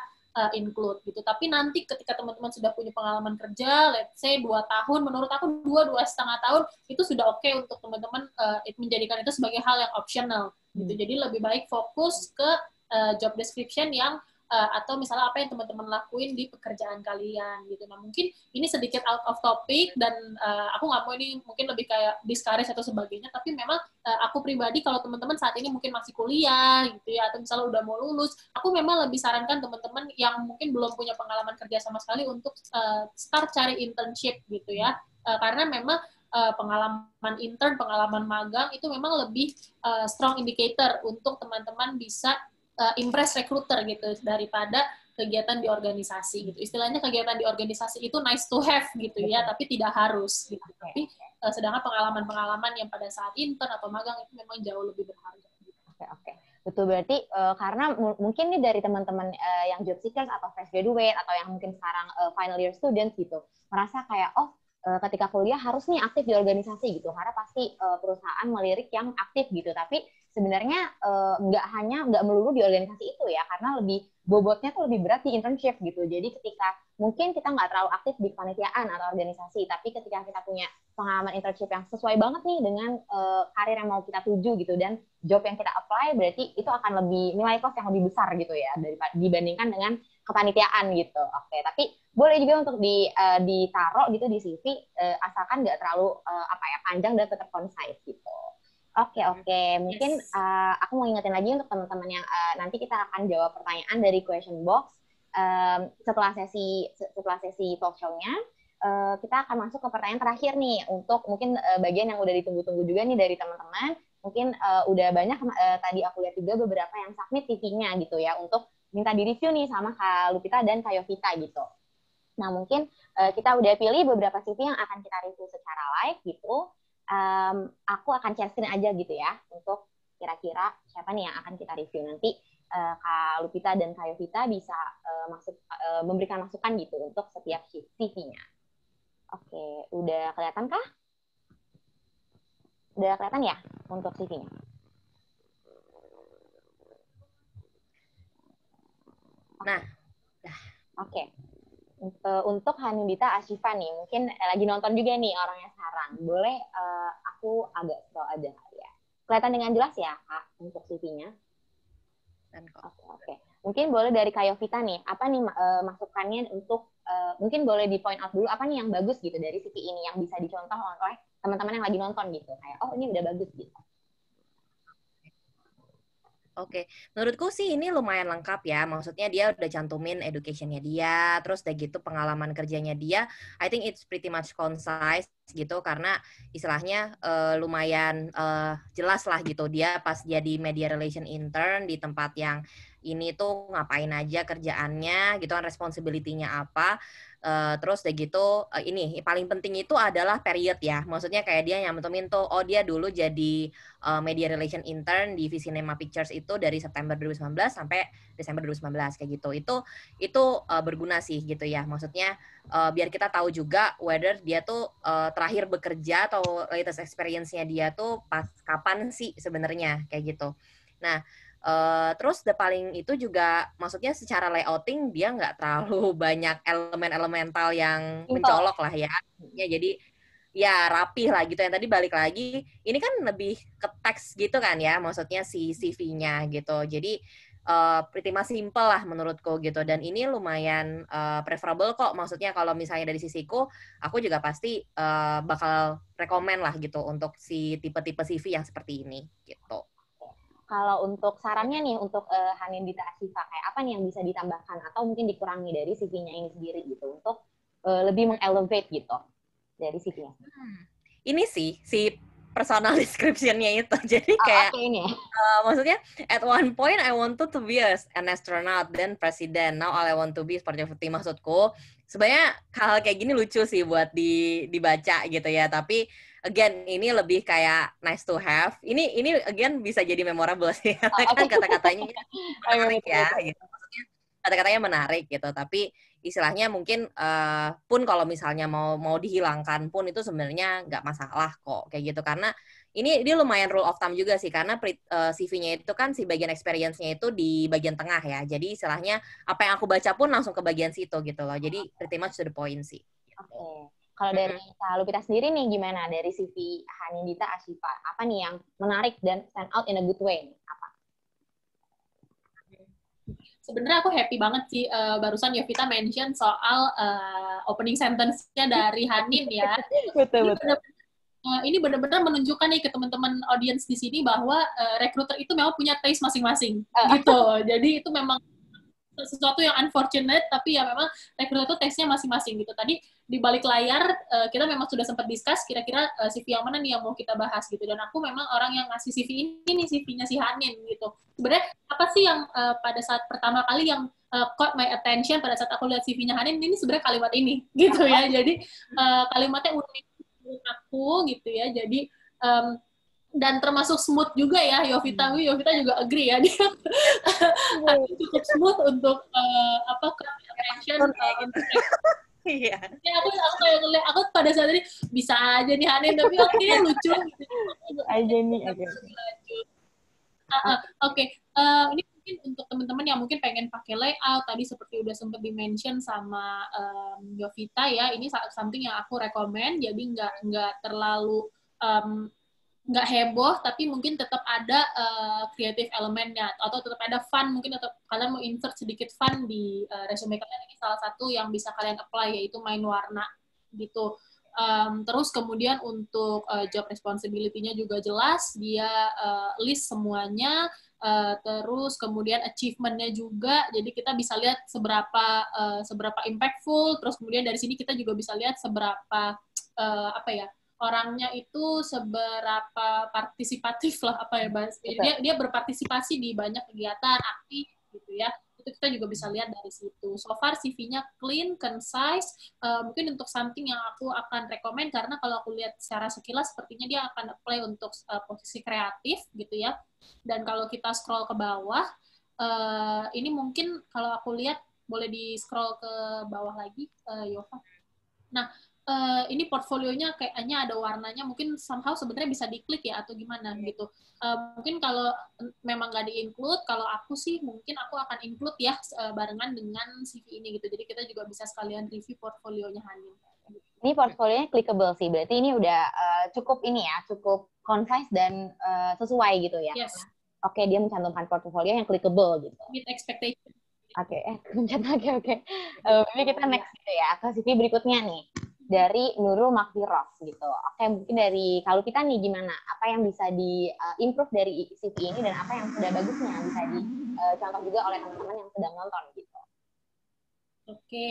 include gitu. Tapi nanti ketika teman-teman sudah punya pengalaman kerja, let's say 2 tahun, menurut aku 2,5 tahun, itu sudah oke untuk teman-teman menjadikan itu sebagai hal yang optional gitu. Jadi lebih baik fokus ke job description yang atau misalnya apa yang teman-teman lakuin di pekerjaan kalian gitu. Nah, mungkin ini sedikit out of topic dan aku nggak mau ini mungkin lebih kayak discourage atau sebagainya, tapi memang aku pribadi kalau teman-teman saat ini mungkin masih kuliah gitu ya, atau misalnya udah mau lulus, aku memang lebih sarankan teman-teman yang mungkin belum punya pengalaman kerja sama sekali untuk start cari internship gitu ya, karena memang pengalaman intern, pengalaman magang itu memang lebih strong indicator untuk teman-teman bisa impress recruiter gitu daripada kegiatan di organisasi gitu. Istilahnya kegiatan di organisasi itu nice to have gitu ya, tapi tidak harus gitu. Tapi sedangkan pengalaman-pengalaman yang pada saat intern atau magang itu memang jauh lebih berharga. Oke. Betul, berarti karena mungkin nih dari teman-teman yang job seekers atau fresh graduate atau yang mungkin sekarang final year students gitu, merasa kayak ketika kuliah harus nih aktif di organisasi gitu, karena pasti perusahaan melirik yang aktif gitu, tapi sebenarnya nggak melulu di organisasi itu ya, karena lebih bobotnya tuh lebih berat di internship gitu. Jadi ketika mungkin kita nggak terlalu aktif di kepanitiaan atau organisasi, tapi ketika kita punya pengalaman internship yang sesuai banget nih dengan karir yang mau kita tuju gitu, dan job yang kita apply, berarti itu akan lebih nilai plus yang lebih besar gitu ya dibandingkan dengan kepanitiaan gitu. Oke, tapi boleh juga untuk ditaruh gitu di CV, asalkan nggak terlalu panjang dan tetap concise gitu. Oke. Mungkin aku mau ingetin lagi untuk teman-teman yang nanti kita akan jawab pertanyaan dari question box setelah sesi talk show-nya. Kita akan masuk ke pertanyaan terakhir nih, untuk mungkin bagian yang udah ditunggu-tunggu juga nih dari teman-teman. Mungkin udah banyak tadi aku lihat juga beberapa yang submit CV-nya gitu ya, untuk minta di-review nih sama Kak Lupita dan Kak Yovita gitu. Nah, mungkin kita udah pilih beberapa CV yang akan kita review secara live gitu. Aku akan share screen aja gitu ya, untuk kira-kira siapa nih yang akan kita review nanti. Kak Lupita dan Kak Yovita bisa memberikan masukan gitu untuk setiap CV-nya. Oke, udah kelihatan kah? Udah kelihatan ya untuk CV-nya? Nah, oke. Untuk Hanindita Ashifa nih, mungkin lagi nonton juga nih orangnya sekarang. Boleh aku agak scroll aja ya. Kelihatan dengan jelas ya, Kak, untuk CV-nya? Oke. Mungkin boleh dari Kak Yovita nih, apa nih masukannya untuk, mungkin boleh di point out dulu, apa nih yang bagus gitu dari CV ini, yang bisa dicontoh oleh teman-teman yang lagi nonton gitu. Kayak, ini udah bagus gitu. Oke, menurutku sih ini lumayan lengkap ya. Maksudnya dia udah cantumin education-nya dia, terus udah gitu pengalaman kerjanya dia. I think it's pretty much concise gitu, karena istilahnya lumayan jelas lah gitu. Dia pas jadi media relation intern di tempat yang ini tuh ngapain aja kerjaannya gitu kan, responsibility-nya apa. Terus udah gitu ini paling penting itu adalah period ya. Maksudnya kayak dia nyantumin tuh, dia dulu jadi media relation intern di Visinema Pictures itu dari September 2019 sampai Desember 2019 kayak gitu. Itu berguna sih gitu ya. Maksudnya biar kita tahu juga whether dia tuh terakhir bekerja atau latest experience-nya dia tuh pas kapan sih sebenarnya kayak gitu. Nah, terus the paling itu juga maksudnya secara layouting dia nggak terlalu banyak elemen elemental yang mencolok lah ya. Jadi ya rapih lah gitu. Yang tadi balik lagi, ini kan lebih ke teks gitu kan ya, maksudnya si CV-nya gitu. Jadi pretty much simple lah menurutku gitu. Dan ini lumayan preferable kok. Maksudnya kalau misalnya dari sisiku, aku juga pasti bakal rekomen lah gitu untuk si tipe-tipe CV yang seperti ini gitu. Kalau untuk sarannya nih untuk Hanindita Ashifa, kayak apa nih yang bisa ditambahkan atau mungkin dikurangi dari CV-nya ini sendiri gitu, untuk lebih mengelevate gitu dari CV-nya? Ini sih si personal description-nya itu. Jadi kayak ini ya. Maksudnya at one point I wanted to be an astronaut, then president. Now all I want to be is Parjavati. Maksudku sebenarnya hal kayak gini lucu sih buat dibaca gitu ya. Tapi again ini lebih kayak nice to have. Ini again bisa jadi memorable sih. Kan kata-katanya menarik ya. Gitu. Maksudnya kata-katanya menarik gitu. Tapi istilahnya mungkin pun kalau misalnya mau dihilangkan pun itu sebenarnya nggak masalah kok kayak gitu, karena ini dia lumayan rule of thumb juga sih, karena CV-nya itu kan si bagian experience-nya itu di bagian tengah ya, jadi istilahnya apa yang aku baca pun langsung ke bagian situ gitu loh, jadi pretty much to the point sih. Oke. Kalau dari Kak Lupita sendiri nih gimana dari CV Hanindita Ashifa, apa nih yang menarik dan stand out in a good way? Apa? Sebenarnya aku happy banget sih barusan Yovita mention soal opening sentence-nya dari Hanin ya. Betul. Ini benar-benar menunjukkan nih ke teman-teman audiens di sini bahwa recruiter itu memang punya taste masing-masing gitu. Jadi itu memang sesuatu yang unfortunate, tapi ya memang recruiter itu taste-nya masing-masing gitu. Tadi di balik layar kita memang sudah sempat discuss kira-kira CV yang mana nih yang mau kita bahas gitu. Dan aku memang orang yang ngasih CV ini nih, CV-nya si Hanin gitu. Sebenarnya apa sih yang pada saat pertama kali yang caught my attention pada saat aku lihat CV-nya Hanin ini sebenarnya kalimat ini gitu ya. Jadi kalimatnya unik menurut aku gitu ya. Jadi dan termasuk smooth juga ya, Yovita juga agree ya, dia cukup smooth untuk attention untuk Iya. ya aku kayak ngeliat, aku pada saat ini bisa aja nih Hanin, tapi oke lucu gitu. Aja nih, oke. Oke, ini mungkin untuk teman-teman yang mungkin pengen pakai layout, tadi seperti udah sempat di-mention sama Yovita ya, ini something yang aku rekomend, jadi nggak terlalu nggak heboh, tapi mungkin tetap ada creative elemennya, atau tetap ada fun, mungkin tetap kalian mau insert sedikit fun di resume kalian, ini salah satu yang bisa kalian apply, yaitu main warna, gitu. Terus kemudian untuk job responsibility-nya juga jelas, dia list semuanya, terus kemudian achievement-nya juga, jadi kita bisa lihat seberapa impactful, terus kemudian dari sini kita juga bisa lihat seberapa orangnya itu seberapa partisipatif lah, dia berpartisipasi di banyak kegiatan aktif gitu ya, itu kita juga bisa lihat dari situ. So far CV-nya clean, concise, mungkin untuk something yang aku akan rekomend, karena kalau aku lihat secara sekilas sepertinya dia akan apply untuk posisi kreatif gitu ya. Dan kalau kita scroll ke bawah, ini mungkin kalau aku lihat, boleh di scroll ke bawah lagi, Yova. Nah, ini portfolionya kayaknya ada warnanya, mungkin somehow sebenarnya bisa diklik ya, atau gimana gitu. Mungkin kalau memang nggak di-include, kalau aku sih mungkin aku akan include ya, barengan dengan CV ini gitu. Jadi kita juga bisa sekalian review portfolionya Hanin. Ini portfolionya clickable sih, berarti ini udah cukup concise dan sesuai gitu ya. Yes. Oke, dia mencantumkan portfolio yang clickable gitu. Meet expectation. Oke, oke. Ini kita next gitu ya, ke CV berikutnya nih. Dari Nurul Makfiroz gitu. Oke, mungkin dari kalau kita nih gimana? Apa yang bisa di-improve dari CV ini, dan apa yang sudah bagusnya bisa dicontoh juga oleh teman-teman yang sedang nonton gitu. Oke,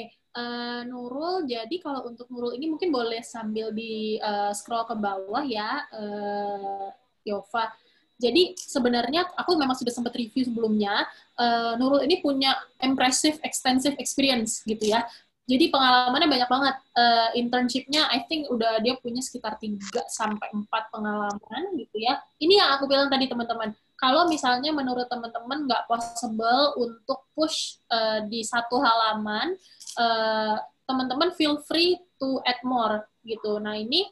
Nurul, jadi kalau untuk Nurul ini mungkin boleh sambil di scroll ke bawah ya, Yova. Jadi sebenarnya aku memang sudah sempat review sebelumnya, Nurul ini punya impressive, extensive experience gitu ya. Jadi pengalamannya banyak banget. Internship-nya I think udah dia punya sekitar 3-4 pengalaman gitu ya. Ini yang aku bilang tadi teman-teman. Kalau misalnya menurut teman-teman nggak possible untuk push di satu halaman, teman-teman feel free to add more gitu. Nah ini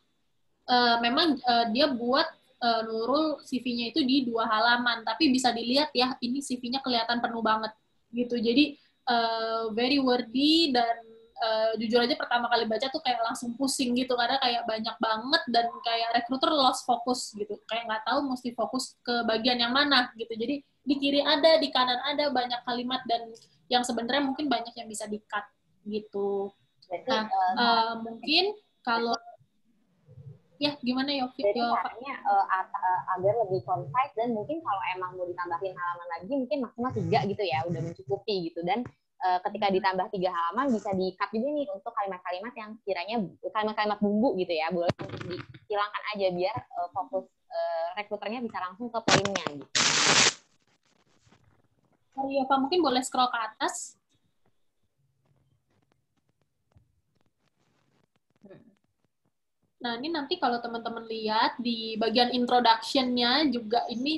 memang dia buat Nurul CV-nya itu di 2 halaman, tapi bisa dilihat ya, ini CV-nya kelihatan penuh banget gitu. Jadi very worthy, dan jujur aja pertama kali baca tuh kayak langsung pusing gitu, karena kayak banyak banget, dan kayak recruiter lost focus gitu, kayak nggak tahu mesti fokus ke bagian yang mana gitu. Jadi di kiri ada, di kanan ada banyak kalimat, dan yang sebenarnya mungkin banyak yang bisa di-cut gitu. Nah, mungkin kalau ya gimana Yofi? Jadi caranya agar lebih concise, dan mungkin kalau emang mau ditambahin halaman lagi mungkin maksimal 3 gitu ya, udah mencukupi gitu. Dan ketika ditambah 3 halaman bisa di-cut juga nih untuk kalimat-kalimat yang kiranya kalimat-kalimat bumbu gitu ya, boleh untuk dihilangkan aja biar fokus rekruternya bisa langsung ke poinnya gitu. Oh iya Pak, mungkin boleh scroll ke atas. Nah, ini nanti kalau teman-teman lihat di bagian introduction-nya juga ini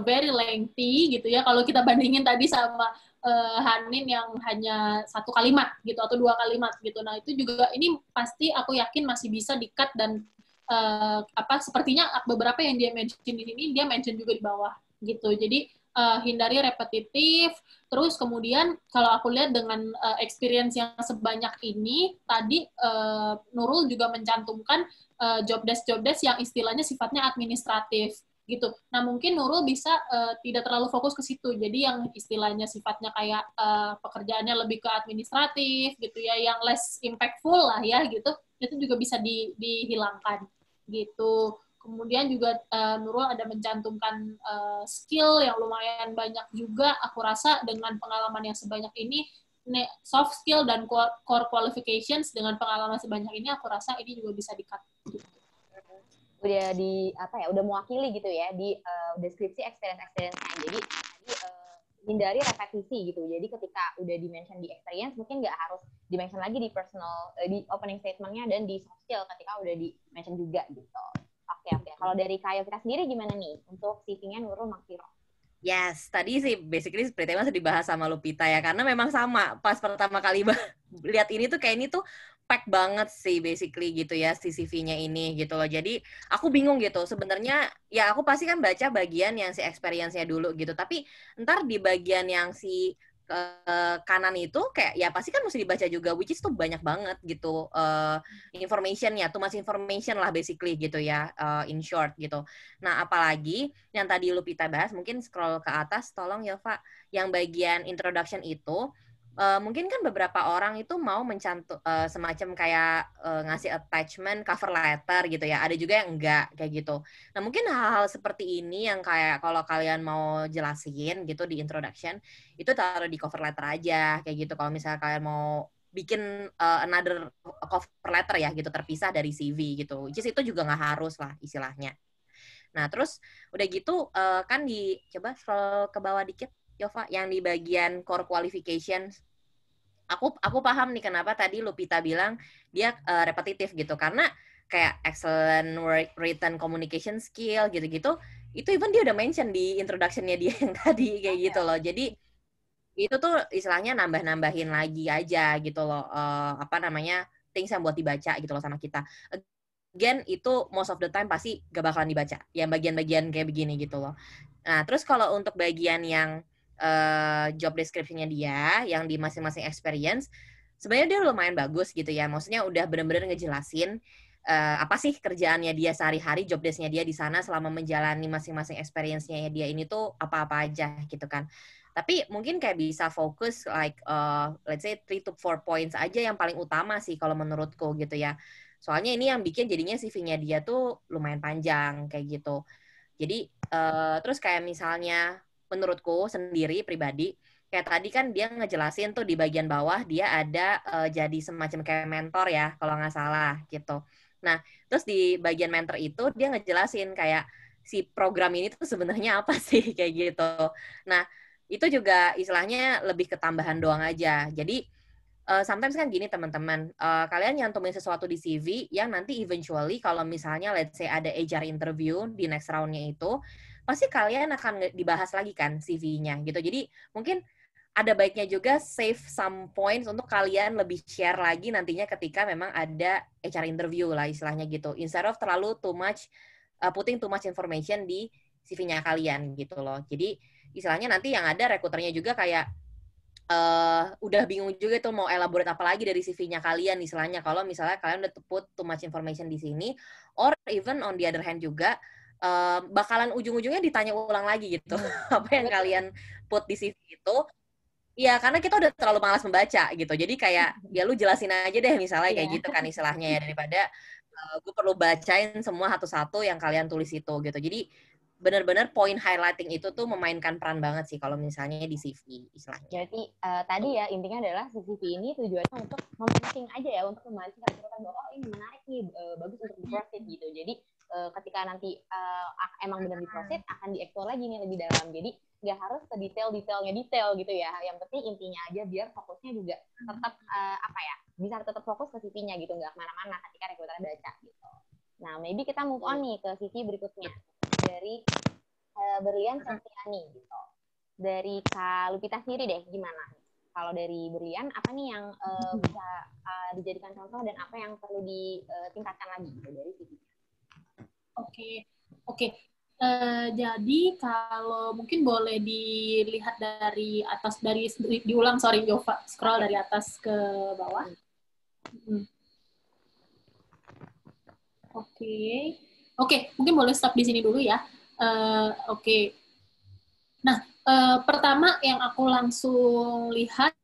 very lengthy gitu ya. Kalau kita bandingin tadi sama Hanin yang hanya 1 kalimat gitu atau 2 kalimat gitu. Nah, itu juga ini pasti aku yakin masih bisa di-cut, dan sepertinya beberapa yang dia mention di sini dia mention juga di bawah gitu. Jadi hindari repetitif. Terus kemudian kalau aku lihat dengan experience yang sebanyak ini, tadi Nurul juga mencantumkan job desk yang istilahnya sifatnya administratif gitu. Nah mungkin Nurul bisa tidak terlalu fokus ke situ. Jadi yang istilahnya sifatnya kayak pekerjaannya lebih ke administratif gitu ya, yang less impactful lah ya gitu, itu juga bisa dihilangkan gitu. Kemudian juga Nurul ada mencantumkan skill yang lumayan banyak juga. Aku rasa dengan pengalaman yang sebanyak ini, soft skill dan core qualifications dengan pengalaman sebanyak ini, aku rasa ini juga bisa di-cut. Udah mewakili gitu ya di deskripsi experience-nya. Jadi hindari repetisi gitu. Jadi ketika udah di-mention di experience, mungkin nggak harus di-mention lagi di personal, di opening statement-nya dan di soft skill ketika udah di-mention juga gitu. Oke. Kalau dari Kak Yovita sendiri gimana nih untuk CV-nya Nurul Magfiro? Yes, tadi sih basically seperti yang masih dibahas sama Lupita ya, karena memang sama pas pertama kali lihat ini tuh kayak ini tuh pack banget sih basically gitu ya si CV-nya ini gitu loh. Jadi aku bingung gitu sebenarnya ya aku pasti kan baca bagian yang si experience-nya dulu gitu, tapi ntar di bagian yang si kanan itu kayak ya pasti kan mesti dibaca juga, which is tuh banyak banget gitu information-nya, too much information lah basically gitu ya, in short gitu. Nah apalagi yang tadi Lupita bahas, mungkin scroll ke atas, tolong ya Pak, yang bagian introduction itu, mungkin kan beberapa orang itu mau semacam kayak ngasih attachment cover letter gitu ya, ada juga yang enggak kayak gitu. Nah mungkin hal-hal seperti ini yang kayak kalau kalian mau jelasin gitu di introduction, itu taruh di cover letter aja kayak gitu. Kalau misalnya kalian mau bikin another cover letter ya gitu, terpisah dari CV gitu, which is itu juga nggak harus lah istilahnya. Nah, terus udah gitu kan coba scroll ke bawah dikit, Yova, yang di bagian core qualifications. Aku paham nih kenapa tadi Lupita bilang dia repetitif gitu, karena kayak excellent written communication skill gitu-gitu, itu even dia udah mention di introduction-nya dia yang tadi kayak gitu loh. Jadi itu tuh istilahnya nambah-nambahin lagi aja gitu loh, apa namanya, things yang buat dibaca gitu loh sama kita. Again, itu most of the time pasti gak bakalan dibaca. Yang bagian-bagian kayak begini gitu loh. Nah, terus kalau untuk bagian yang job description-nya dia, yang di masing-masing experience, sebenarnya dia lumayan bagus gitu ya. Maksudnya udah bener-bener ngejelasin apa sih kerjaannya dia sehari-hari, job desk-nya dia di sana selama menjalani masing-masing experience-nya dia ini tuh apa-apa aja gitu kan. Tapi mungkin kayak bisa fokus like let's say 3 to 4 points aja yang paling utama sih kalau menurutku gitu ya. Soalnya ini yang bikin jadinya CV-nya dia tuh lumayan panjang kayak gitu. Jadi terus kayak misalnya menurutku sendiri pribadi, kayak tadi kan dia ngejelasin tuh di bagian bawah dia ada jadi semacam kayak mentor ya kalau nggak salah gitu. Nah terus di bagian mentor itu dia ngejelasin kayak si program ini tuh sebenarnya apa sih kayak gitu. Nah itu juga istilahnya lebih ketambahan doang aja. Jadi sometimes kan gini teman-teman, kalian nyantumin sesuatu di CV yang nanti eventually kalau misalnya let's say ada HR interview di next round-nya itu, pasti kalian akan dibahas lagi kan CV-nya gitu. Jadi mungkin ada baiknya juga save some points untuk kalian lebih share lagi nantinya ketika memang ada HR interview lah istilahnya gitu. Instead of terlalu putting too much information di CV-nya kalian gitu loh. Jadi istilahnya nanti yang ada rekruternya juga kayak udah bingung juga tuh mau elaborate apa lagi dari CV-nya kalian istilahnya kalau misalnya kalian udah put too much information di sini, or even on the other hand juga bakalan ujung-ujungnya ditanya ulang lagi gitu apa yang kalian put di CV itu. Iya, karena kita udah terlalu malas membaca gitu. Jadi kayak ya lu jelasin aja deh misalnya kayak gitu kan istilahnya ya, daripada gue perlu bacain semua satu-satu yang kalian tulis itu gitu. Jadi benar-benar point highlighting itu tuh memainkan peran banget sih kalau misalnya di CV istilahnya. Jadi tadi ya intinya adalah si CV ini tujuannya untuk memancing aja ya, untuk memancing rekruter bahwa oh ini menarik nih, bagus untuk di-proceed gitu. Jadi ketika nanti emang benar di-proceed akan di-explore lagi nih lebih dalam. Jadi nggak harus ke detail-detailnya detail gitu ya. Yang penting intinya aja biar fokusnya juga tetap bisa tetap fokus ke CV-nya gitu, nggak kemana-mana ketika rekruter baca gitu. Nah, maybe kita move on nih ke CV berikutnya dari Berlian Septiani gitu. Dari Kak Lupita sendiri deh, gimana? Kalau dari Berlian, apa nih yang bisa dijadikan contoh dan apa yang perlu ditingkatkan lagi gitu dari CV? Oke. Jadi kalau mungkin boleh dilihat dari atas, diulang, sorry Yova, scroll dari atas ke bawah. Oke, mungkin boleh stop di sini dulu ya. Oke. Nah, pertama yang aku langsung lihat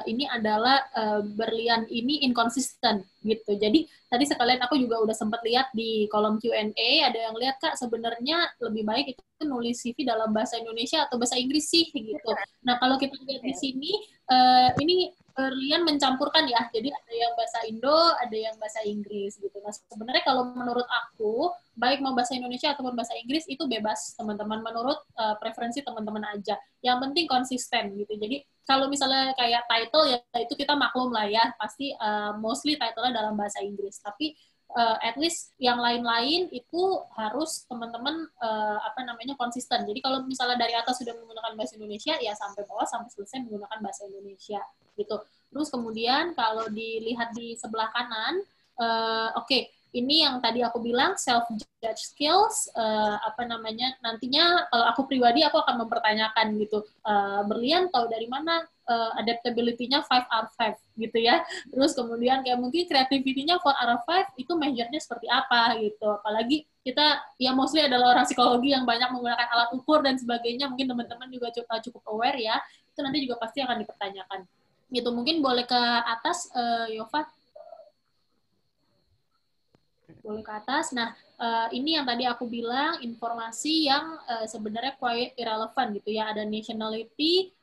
ini adalah Berlian ini inconsistent gitu. Jadi tadi sekalian aku juga udah sempat lihat di kolom Q&A, ada yang lihat Kak sebenarnya lebih baik itu nulis CV dalam bahasa Indonesia atau bahasa Inggris sih gitu. Nah kalau kita lihat di sini ini Berlian mencampurkan ya, jadi ada yang bahasa Indo, ada yang bahasa Inggris gitu. Nah sebenarnya kalau menurut aku baik mau bahasa Indonesia ataupun bahasa Inggris itu bebas teman-teman, menurut preferensi teman-teman aja. Yang penting konsisten gitu. Jadi kalau misalnya kayak title ya itu kita maklum lah ya, pasti mostly title-nya dalam bahasa Inggris. Tapi at least yang lain-lain itu harus teman-teman konsisten. Jadi kalau misalnya dari atas sudah menggunakan bahasa Indonesia, ya sampai bawah sampai selesai menggunakan bahasa Indonesia gitu. Terus kemudian kalau dilihat di sebelah kanan, ini yang tadi aku bilang self judge skills, nantinya kalau aku pribadi aku akan mempertanyakan gitu, Berlian tahu dari mana adaptability-nya 5 out of 5 gitu ya. Terus kemudian kayak mungkin creativity-nya 4 out of 5 itu measure-nya seperti apa gitu. Apalagi kita ya mostly adalah orang psikologi yang banyak menggunakan alat ukur dan sebagainya, mungkin teman-teman juga cukup aware ya. Itu nanti juga pasti akan dipertanyakan. Gitu, mungkin boleh ke atas, Yova. Boleh ke atas. Nah, ini yang tadi aku bilang, informasi yang sebenarnya quite irrelevant gitu ya. Ada nationality,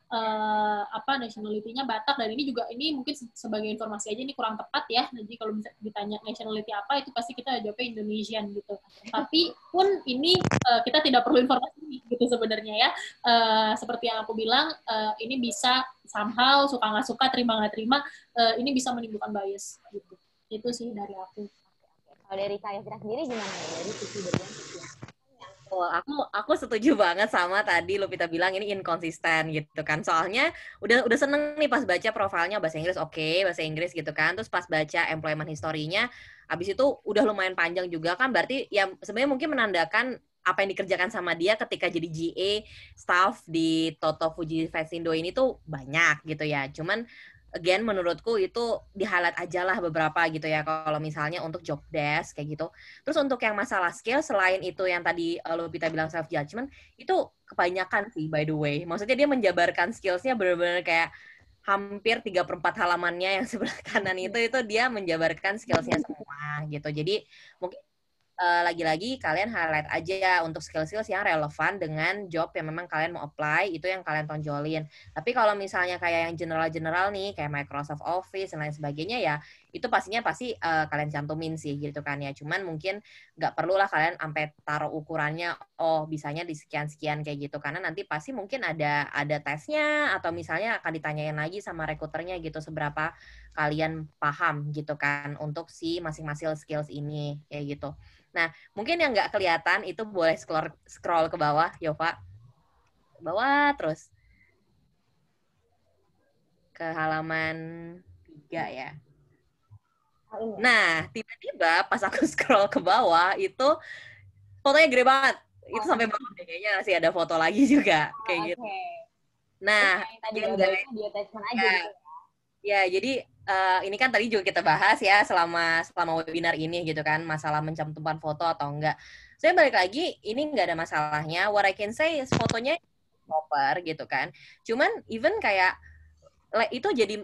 nationality-nya Batak, dan ini mungkin sebagai informasi aja, ini kurang tepat ya. Jadi kalau bisa ditanya nationality apa, itu pasti kita jawabnya Indonesian gitu. Tapi pun ini kita tidak perlu informasi ini gitu sebenarnya ya. Seperti yang aku bilang, ini bisa somehow, suka nggak suka, terima nggak terima, ini bisa menimbulkan bias gitu. Itu sih dari aku. Kalau dari Kak Yovita sendiri gimana ya? Dari sisi Berlian sisi aku setuju banget sama tadi Lupita bilang ini inkonsisten gitu kan. Soalnya udah seneng nih pas baca profilnya bahasa Inggris, bahasa Inggris gitu kan. Terus pas baca employment history-nya, abis itu udah lumayan panjang juga kan. Berarti ya sebenarnya mungkin menandakan apa yang dikerjakan sama dia ketika jadi GA staff di Toto Fuji Fashindo ini tuh banyak gitu ya. Cuman again, menurutku itu di-highlight aja lah beberapa gitu ya, kalau misalnya untuk job desk, kayak gitu. Terus untuk yang masalah skill, selain itu yang tadi Lupita bilang self-judgment, itu kebanyakan sih, by the way. Maksudnya dia menjabarkan skills-nya benar-benar kayak hampir 3/4 halamannya yang sebelah kanan itu dia menjabarkan skills-nya semua gitu. Jadi mungkin lagi-lagi kalian highlight aja untuk skill-skills yang relevan dengan job yang memang kalian mau apply, itu yang kalian tonjolin. Tapi kalau misalnya kayak yang general-general nih, kayak Microsoft Office dan lain sebagainya ya, itu pasti kalian cantumin sih gitu kan ya. Cuman mungkin nggak perlulah kalian sampai taruh ukurannya, bisanya di sekian-sekian kayak gitu. Karena nanti pasti mungkin ada tesnya, atau misalnya akan ditanyain lagi sama rekruternya gitu, seberapa kalian paham gitu kan untuk si masing-masing skills ini, kayak gitu. Nah, mungkin yang nggak kelihatan itu boleh scroll ke bawah, Yova. Bawah terus. Ke halaman 3 ya. Nah, tiba-tiba pas aku scroll ke bawah, itu fotonya gede banget. Itu sampai bawah kayaknya masih ada foto lagi juga. Kayak gitu. Nah, tadi di attachment aja gitu. Ya, jadi ini kan tadi juga kita bahas ya selama webinar ini gitu kan, masalah mencantumkan foto atau enggak. Saya balik lagi, ini enggak ada masalahnya. What I can say is fotonya proper gitu kan. Cuman even kayak itu jadi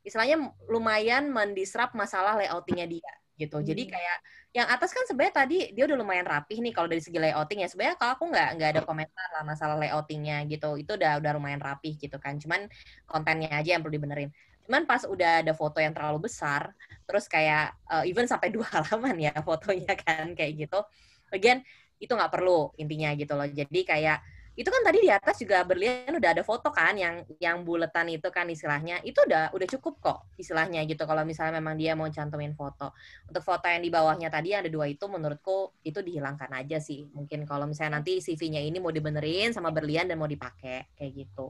istilahnya lumayan mendisrupt masalah layoutingnya dia gitu. Jadi kayak yang atas kan sebenarnya tadi dia udah lumayan rapih nih kalau dari segi layouting ya. Sebenarnya kalau aku nggak ada komentar lah masalah layoutingnya gitu. Itu udah lumayan rapih gitu kan. Cuman kontennya aja yang perlu dibenerin. Cuman pas udah ada foto yang terlalu besar, terus kayak even sampai 2 halaman ya fotonya kan kayak gitu. Again, itu nggak perlu intinya gitu loh. Jadi kayak itu kan tadi di atas juga Berlian udah ada foto kan yang buletan itu kan istilahnya, itu udah cukup kok istilahnya gitu kalau misalnya memang dia mau cantumin foto. Untuk foto yang di bawahnya tadi yang ada 2 itu menurutku itu dihilangkan aja sih. Mungkin kalau misalnya nanti CV-nya ini mau dibenerin sama Berlian dan mau dipakai kayak gitu.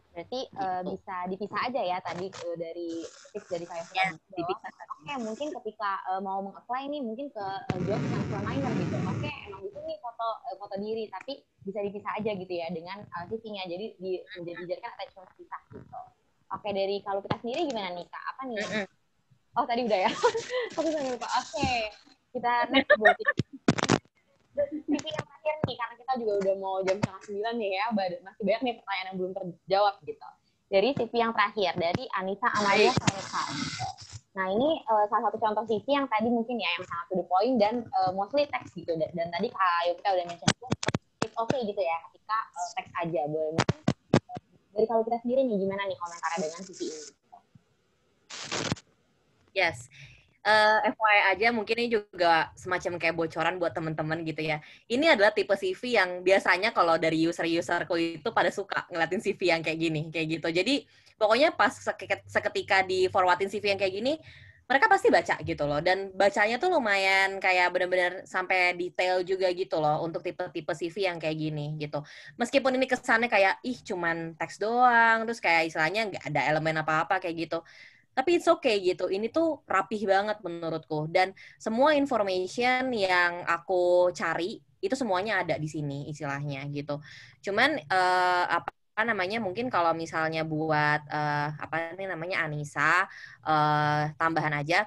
Berarti bisa dipisah aja ya tadi dari tips dari saya. Ya, dipisah. Oke, mungkin ketika mau meng-apply nih mungkin ke job yang minor gitu. Oke, emang itu nih foto diri, tapi bisa dipisah aja gitu ya dengan CV-nya. Jadi dijadikan attachment pisah gitu. Oke, dari kalau kita sendiri gimana nih Kak? Apa nih? Oh, tadi udah ya. Aku sampai lupa. Oke. Kita next buat CV yang terakhir nih, karena kita juga udah mau jam 8:30 nih ya, masih banyak nih pertanyaan yang belum terjawab gitu. Dari CV yang terakhir, dari Anissa Amalia Sareka. Nah, ini salah satu contoh CV yang tadi mungkin ya, yang sangat to the point dan mostly teks gitu. Dan tadi Kak Yovita udah mention itu, it's okay gitu ya, ketika teks aja. Boleh mungkin dari kalau kita sendiri nih, gimana nih komentarnya dengan CV ini? Yes. FYI aja, mungkin ini juga semacam kayak bocoran buat teman-teman gitu ya. Ini adalah tipe CV yang biasanya kalau dari user-userku itu pada suka ngeliatin CV yang kayak gini, kayak gitu. Jadi pokoknya pas seketika di forwardin CV yang kayak gini, mereka pasti baca gitu loh, dan bacanya tuh lumayan kayak bener-bener sampai detail juga gitu loh untuk tipe-tipe CV yang kayak gini gitu. Meskipun ini kesannya kayak ih cuman teks doang, terus kayak istilahnya nggak ada elemen apa-apa kayak gitu. Tapi it's okay gitu. Ini tuh rapih banget menurutku. Dan semua information yang aku cari itu semuanya ada di sini istilahnya gitu. Cuman apa namanya mungkin kalau misalnya buat apa nih namanya Anissa tambahan aja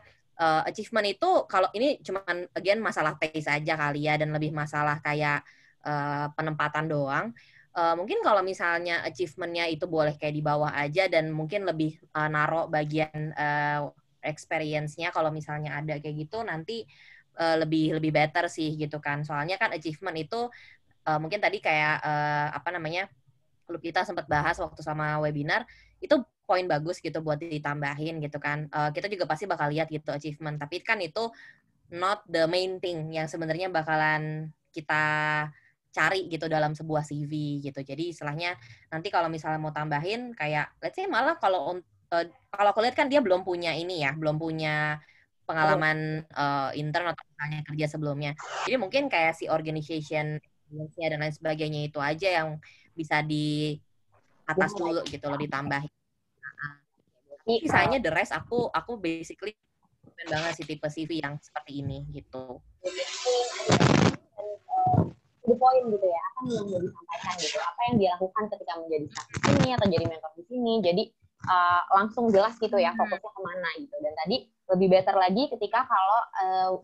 achievement itu kalau ini cuman again masalah taste aja kali ya dan lebih masalah kayak penempatan doang. Mungkin kalau misalnya achievement-nya itu boleh kayak di bawah aja dan mungkin lebih naruh bagian experience-nya kalau misalnya ada kayak gitu nanti lebih better sih gitu kan. Soalnya kan achievement itu mungkin tadi kayak apa namanya kita sempat bahas waktu sama webinar itu poin bagus gitu buat ditambahin gitu kan. Kita juga pasti bakal lihat gitu achievement, tapi kan itu not the main thing yang sebenarnya bakalan kita cari gitu dalam sebuah CV gitu. Jadi istilahnya nanti kalau misalnya mau tambahin kayak let's say malah kalau aku lihat kan dia belum punya ini ya, belum punya pengalaman intern atau misalnya kerja sebelumnya. Jadi mungkin kayak si organization dan lain sebagainya itu aja yang bisa di atas dulu gitu loh ditambahin. Sisanya the rest aku basically banget sih tipe CV yang seperti ini gitu. The point gitu ya, apa yang mau disampaikan gitu, apa yang dia lakukan ketika menjadi staff di sini atau jadi mentor di sini, jadi langsung jelas gitu ya fokusnya kemana gitu. Dan tadi lebih better lagi ketika kalau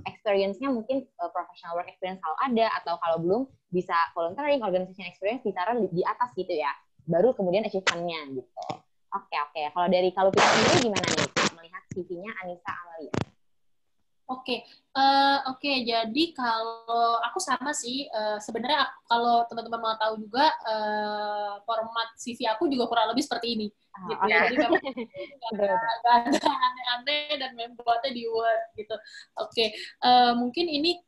experience-nya mungkin professional work experience kalau ada, atau kalau belum bisa volunteering, organization experience ditaruh di atas gitu ya, baru kemudian achievement-nya gitu. Oke. Kalau dari Kalupita sendiri gimana nih melihat CV-nya Anissa Amalia? Oke. Jadi kalau aku sama sih, sebenarnya kalau teman-teman mau tahu juga, format CV aku juga kurang lebih seperti ini. Gitu. Jadi memang nggak ada aneh-aneh dan membuatnya di Word gitu. Mungkin ini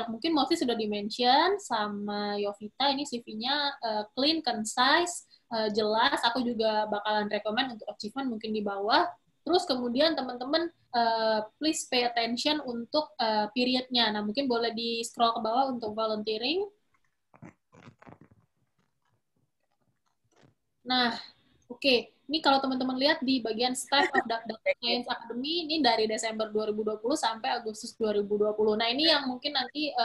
mungkin mostly sudah di-mention sama Yovita, ini CV-nya clean, concise, jelas. Aku juga bakalan recommend untuk achievement mungkin di bawah. Terus kemudian teman-teman please pay attention untuk periodnya. Nah, mungkin boleh di-scroll ke bawah untuk volunteering. Nah, ini kalau teman-teman lihat di bagian Staff of Data Science Academy, ini dari Desember 2020 sampai Agustus 2020. Nah, ini yang mungkin nanti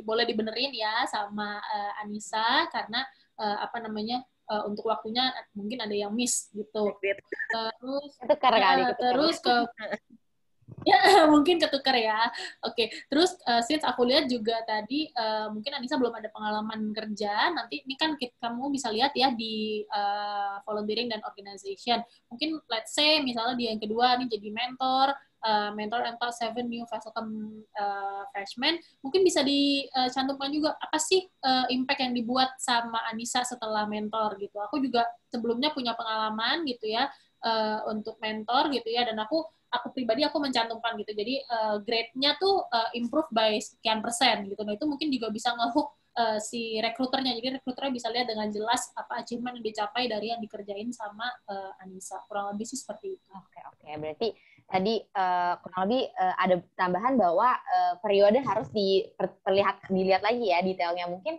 boleh dibenerin ya sama Anissa, karena untuk waktunya mungkin ada yang miss gitu. Terus ya mungkin ketukar ya. Terus since aku lihat juga tadi mungkin Anissa belum ada pengalaman kerja, nanti ini kan kamu bisa lihat ya di volunteering dan organization. Mungkin let's say misalnya di yang kedua nih jadi mentor and 7 new faculty freshmen, mungkin bisa dicantumkan juga apa sih impact yang dibuat sama Anissa setelah mentor gitu. Aku juga sebelumnya punya pengalaman gitu ya untuk mentor gitu ya, dan aku pribadi mencantumkan gitu. Jadi grade-nya tuh improve by sekian persen gitu. Nah, itu mungkin juga bisa nge-hook si rekruternya. Jadi rekruternya bisa lihat dengan jelas apa achievement yang dicapai dari yang dikerjain sama Anissa. Kurang lebih sih seperti itu. Oke. Berarti tadi kurang lebih ada tambahan bahwa periode harus dilihat lagi ya detailnya. Mungkin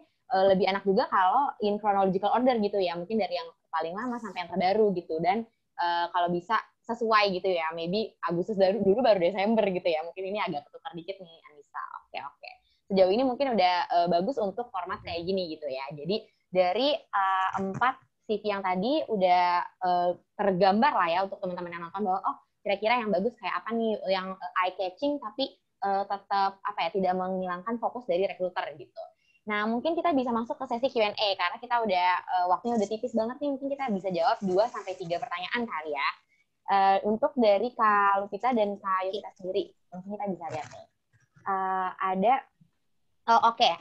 lebih enak juga kalau in chronological order gitu ya. Mungkin dari yang paling lama sampai yang terbaru gitu. Dan kalau bisa sesuai gitu ya, maybe Agustus dulu baru Desember gitu ya, mungkin ini agak ketukar dikit nih Anissa. Oke. Sejauh ini mungkin udah bagus untuk format kayak gini gitu ya. Jadi dari 4 CV yang tadi udah tergambar lah ya untuk teman-teman yang nonton bahwa kira-kira yang bagus kayak apa nih, yang eye catching tapi tetap tidak menghilangkan fokus dari rekruter gitu. Nah, mungkin kita bisa masuk ke sesi Q&A karena kita udah waktunya udah tipis banget nih, mungkin kita bisa jawab 2-3 pertanyaan kali ya. Untuk dari Kak Lupita dan Kak Yovita sendiri, mungkin kita bisa lihat nih.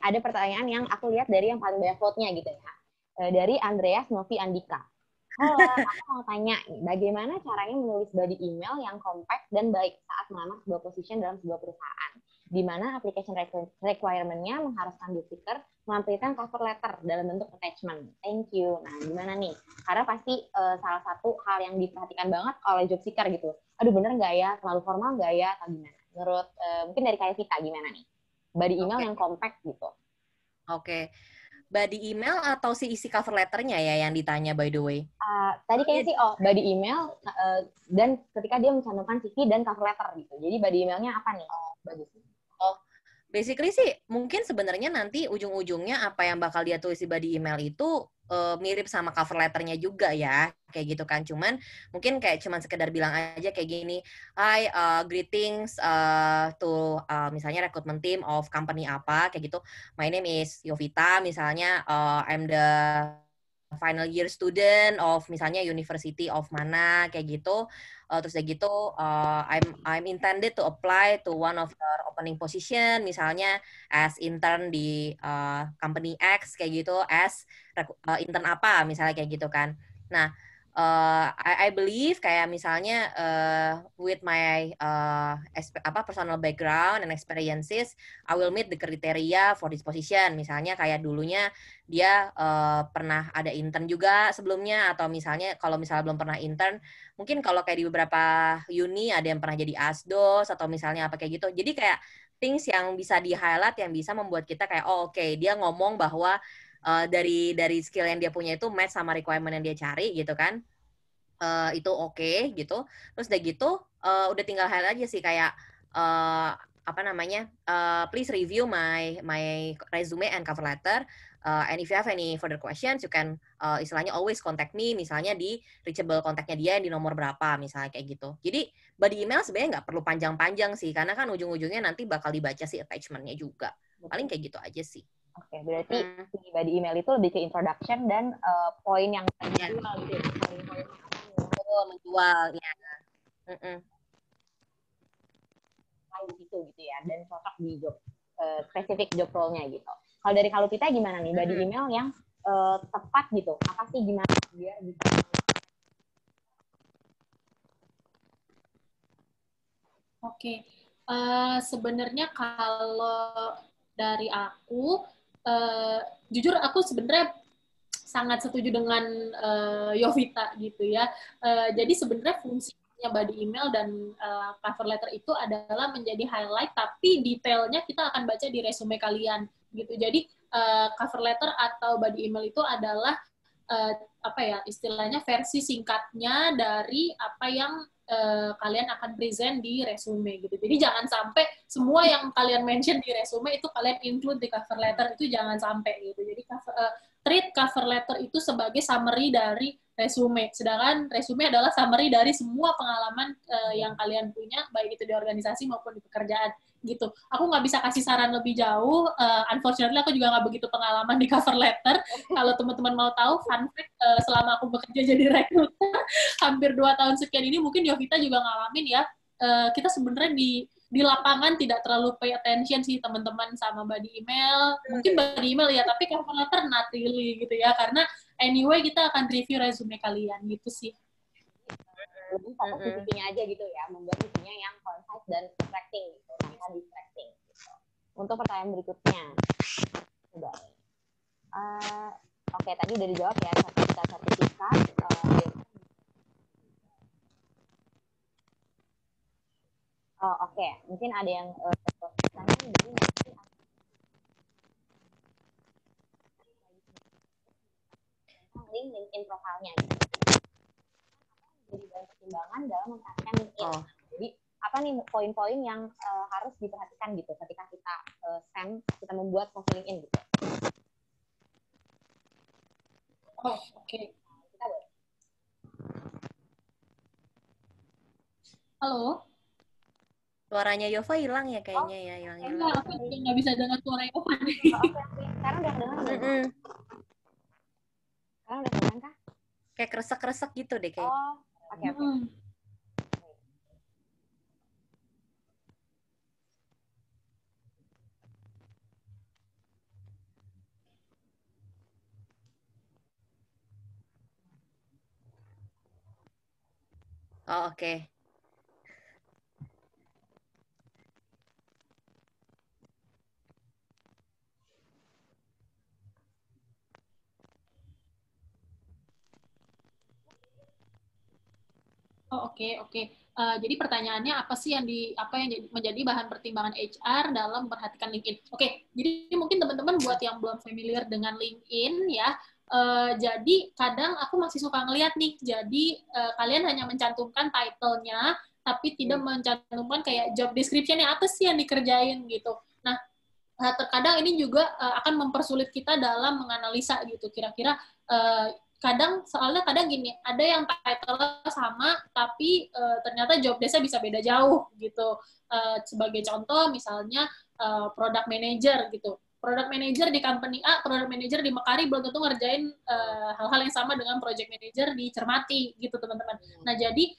Ada pertanyaan yang aku lihat dari yang paling banyak vote-nya gitu ya. Dari Andreas Novi Andika. Halo, aku mau tanya, bagaimana caranya menulis body email yang compact dan baik saat melamar sebuah position dalam sebuah perusahaan? di mana application requirement-nya mengharuskan job seeker menampilkan cover letter dalam bentuk attachment. Thank you. Nah, gimana nih? Karena pasti salah satu hal yang diperhatikan banget oleh job seeker gitu. Aduh, bener nggak ya? Terlalu formal nggak ya? Atau gimana? Menurut mungkin dari kayak kita gimana nih? Body email yang compact gitu. Oke. Body email atau si isi cover letternya ya yang ditanya by the way? Tadi kayaknya sih body email dan ketika dia mencantumkan CV dan cover letter gitu. Jadi body emailnya apa nih? Bagus. Basically sih mungkin sebenarnya nanti ujung-ujungnya apa yang bakal dia tulis di body email itu mirip sama cover letternya juga ya, kayak gitu kan. Cuman mungkin kayak cuman sekedar bilang aja kayak gini, hi, greetings to misalnya recruitment team of company apa, kayak gitu. My name is Yovita, misalnya I'm the final year student of misalnya university of mana, kayak gitu. Terus kayak gitu, I'm intended to apply to one of the opening position, misalnya as intern di company X kayak gitu, as intern apa misalnya kayak gitu kan. Nah, I believe kayak misalnya with my personal background and experiences, I will meet the criteria for this position. Misalnya kayak dulunya dia pernah ada intern juga sebelumnya, atau misalnya kalau misalnya belum pernah intern, mungkin kalau kayak di beberapa uni ada yang pernah jadi asdos atau misalnya apa kayak gitu. Jadi kayak things yang bisa di-highlight yang bisa membuat kita kayak oke, dia ngomong bahwa dari skill yang dia punya itu match sama requirement yang dia cari gitu kan. Itu oke gitu. Terus udah gitu udah tinggal highlight aja sih kayak apa namanya? Please review my resume and cover letter. And if you have any further questions, you can istilahnya always contact me, misalnya di reachable kontaknya dia di nomor berapa, misalnya kayak gitu. Jadi body email sebenarnya nggak perlu panjang-panjang sih, karena kan ujung-ujungnya nanti bakal dibaca sih attachment-nya juga. Paling kayak gitu aja sih. Oke, berarti di body email itu lebih ke introduction dan poin yang dijual gitu ya. Poin-poin menjual ya. Di situ gitu ya, dan cocok di job spesifik job role-nya gitu. Kalau dari Kalupita gimana nih body email yang tepat gitu? Apa sih gimana biar bisa? Oke, sebenarnya kalau dari aku, jujur aku sebenarnya sangat setuju dengan Yovita gitu ya. Jadi sebenarnya fungsinya body email dan cover letter itu adalah menjadi highlight, tapi detailnya kita akan baca di resume kalian gitu. Jadi cover letter atau body email itu adalah apa ya istilahnya versi singkatnya dari apa yang kalian akan present di resume gitu. Jadi jangan sampai semua yang kalian mention di resume itu kalian include di cover letter, itu jangan sampai gitu. Jadi treat cover letter itu sebagai summary dari resume. Sedangkan resume adalah summary dari semua pengalaman yang kalian punya, baik itu di organisasi maupun di pekerjaan gitu. Aku nggak bisa kasih saran lebih jauh. Unfortunately, aku juga nggak begitu pengalaman di cover letter. Kalau teman-teman mau tahu, fun fact, selama aku bekerja jadi recruiter, hampir 2 tahun sekian ini, mungkin Yovita juga ngalamin ya, kita sebenarnya di lapangan tidak terlalu pay attention sih teman-teman sama body email. Mungkin body email ya, tapi cover letter not really gitu ya. Karena anyway kita akan review resume kalian gitu sih. Lebih fokus di CV-nya aja gitu ya, membuat CV-nya yang concise dan attracting gitu, tanpa distracting gitu. Untuk pertanyaan berikutnya, coba. Oke, tadi udah dijawab ya, sertifikat. Oke. Mungkin ada yang tanya jadi nanti link LinkedIn profilnya gitu. Jadi bahan pertimbangan dalam memperhatikan LinkedIn. Jadi apa nih poin-poin yang harus diperhatikan gitu ketika kita kita membuat profil LinkedIn gitu. Oke. Halo? Suaranya Yova hilang ya kayaknya ya, hilang-hilang. Enggak, aku nggak bisa dengar suara Yova nih. Oke. Sekarang udah kedengeran belum? Sekarang udah kedengeran kah? Kayak kresek-kresek gitu deh kayak. Oke. Oke. Oh, oke. Jadi pertanyaannya apa sih apa yang menjadi bahan pertimbangan HR dalam memperhatikan LinkedIn? Oke, jadi mungkin teman-teman buat yang belum familiar dengan LinkedIn ya, jadi kadang aku masih suka ngeliat nih, jadi kalian hanya mencantumkan title-nya, tapi tidak mencantumkan kayak job description-nya apa sih yang dikerjain gitu. Nah, terkadang ini juga akan mempersulit kita dalam menganalisa gitu, kira-kira soalnya kadang gini, ada yang title sama tapi ternyata job desk-nya bisa beda jauh gitu. Sebagai contoh misalnya product manager gitu. Product manager di company A, product manager di Mekari belum tentu ngerjain hal-hal yang sama dengan project manager di Cermati gitu teman-teman. Nah jadi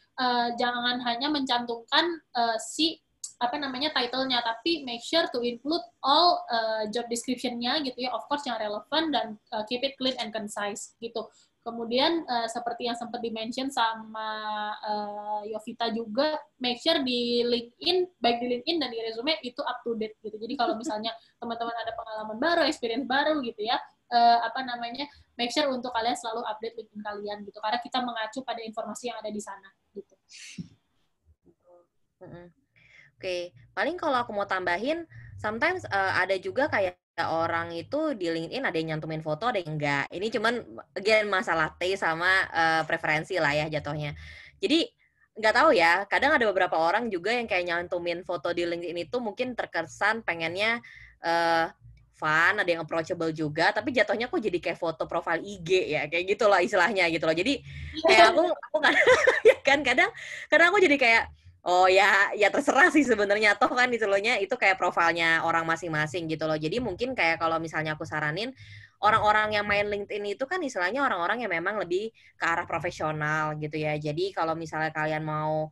jangan hanya mencantumkan si title-nya, tapi make sure to include all job description-nya gitu ya, of course yang relevan dan keep it clean and concise gitu. Kemudian seperti yang sempat di-mention sama Yovita juga, make sure di LinkedIn, baik di LinkedIn dan di resume itu up to date gitu. Jadi kalau misalnya teman-teman ada pengalaman baru, experience baru gitu ya, make sure untuk kalian selalu update LinkedIn kalian gitu. Karena kita mengacu pada informasi yang ada di sana gitu. Oke, paling kalau aku mau tambahin, sometimes ada juga kayak orang itu di LinkedIn ada yang nyantumin foto, ada yang enggak. Ini cuman again masalah taste sama preferensi lah ya jatuhnya. Jadi nggak tahu ya, kadang ada beberapa orang juga yang kayak nyantumin foto di LinkedIn itu mungkin terkesan pengennya fun, ada yang approachable juga, tapi jatuhnya kok jadi kayak foto profil IG ya, kayak gitulah istilahnya gitu loh. Jadi kayak aku ya kan kadang aku jadi kayak oh ya terserah sih sebenarnya, toh kan itu kayak profilnya orang masing-masing gitu loh. Jadi mungkin kayak kalau misalnya aku saranin orang-orang yang main LinkedIn itu kan istilahnya orang-orang yang memang lebih ke arah profesional gitu ya. Jadi kalau misalnya kalian mau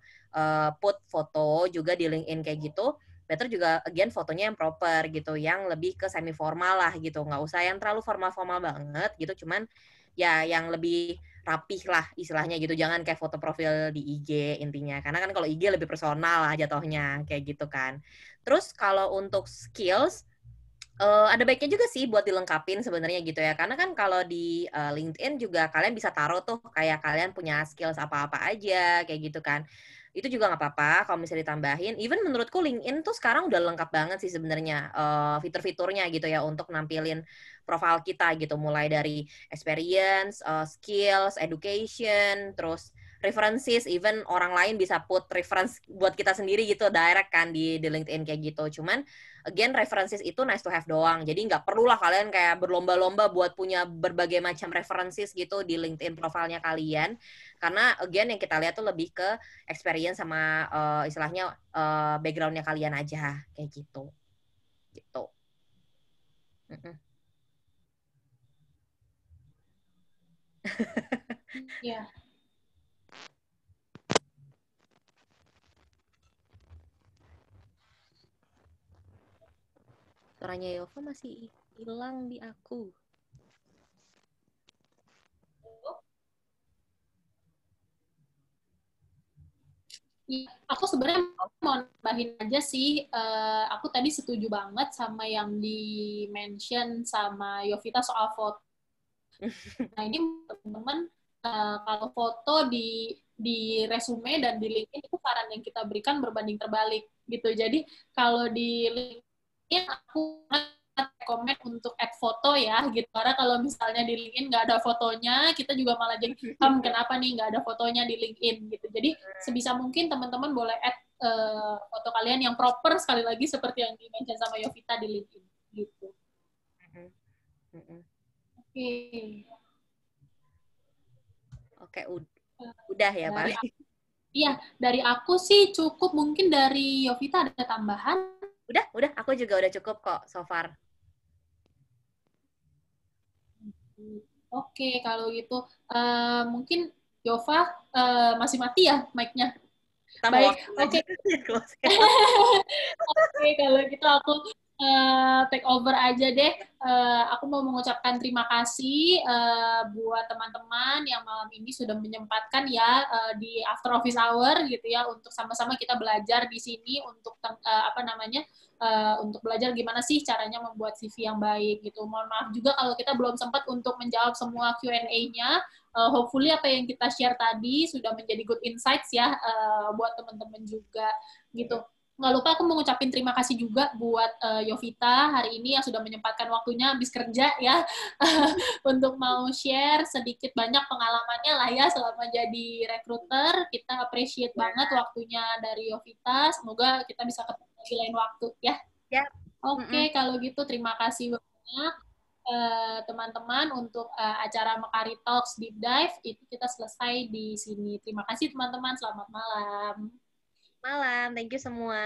put foto juga di LinkedIn kayak gitu, better juga again fotonya yang proper gitu, yang lebih ke semi formal lah gitu. Nggak usah yang terlalu formal-formal banget gitu, cuman ya yang lebih rapih lah istilahnya gitu, jangan kayak foto profil di IG intinya, karena kan kalau IG lebih personal lah jatuhnya kayak gitu kan. Terus kalau untuk skills ada baiknya juga sih buat dilengkapin sebenarnya gitu ya, karena kan kalau di LinkedIn juga kalian bisa taruh tuh kayak kalian punya skills apa-apa aja kayak gitu kan. Itu juga nggak apa-apa kalau misalnya ditambahin. Even menurutku LinkedIn tuh sekarang udah lengkap banget sih sebenarnya fitur-fiturnya gitu ya untuk nampilin profil kita gitu, mulai dari experience, skills, education, terus references, even orang lain bisa put reference buat kita sendiri gitu direct kan di LinkedIn kayak gitu. Cuman again references itu nice to have doang. Jadi nggak perlulah kalian kayak berlomba-lomba buat punya berbagai macam references gitu di LinkedIn profilnya kalian. Karena again yang kita lihat tuh lebih ke experience sama istilahnya background-nya kalian aja kayak gitu. Gitu. Iya. Suaranya Yova masih hilang di aku. Iya, aku sebenarnya mau nambahin aja sih, aku tadi setuju banget sama yang di-mention sama Yovita soal foto. Nah ini teman-teman, kalau foto di resume dan di LinkedIn itu saran yang kita berikan berbanding terbalik gitu. Jadi kalau di LinkedIn aku rekomend untuk add foto ya gitu, karena kalau misalnya di LinkedIn nggak ada fotonya, kita juga malah jadi kenapa nih nggak ada fotonya di LinkedIn gitu. Jadi sebisa mungkin teman-teman boleh add foto kalian yang proper, sekali lagi seperti yang di-mention sama Yovita di LinkedIn gitu. Oke, udah ya Pak. Iya, dari aku sih cukup. Mungkin dari Yovita ada tambahan? Udah, aku juga udah cukup kok so far. Oke, kalau gitu mungkin Yova masih mati ya mic-nya? Baik, oke. Oke, kalau gitu aku take over aja deh. Aku mau mengucapkan terima kasih buat teman-teman yang malam ini sudah menyempatkan ya di after office hour gitu ya, untuk sama-sama kita belajar di sini untuk untuk belajar gimana sih caranya membuat CV yang baik gitu. Mohon maaf juga kalau kita belum sempat untuk menjawab semua Q&A-nya. hopefully apa yang kita share tadi sudah menjadi good insights ya buat teman-teman juga gitu. Nggak lupa aku mau ngucapin terima kasih juga buat Yovita hari ini yang sudah menyempatkan waktunya habis kerja ya untuk mau share sedikit banyak pengalamannya lah ya selama jadi recruiter. Kita appreciate banget waktunya dari Yovita. Semoga kita bisa ketemu di lain waktu ya. Oke, kalau gitu terima kasih banyak teman-teman untuk acara Mekari Talks Deep Dive. Itu kita selesai di sini. Terima kasih teman-teman. Selamat malam. Malam, thank you semua.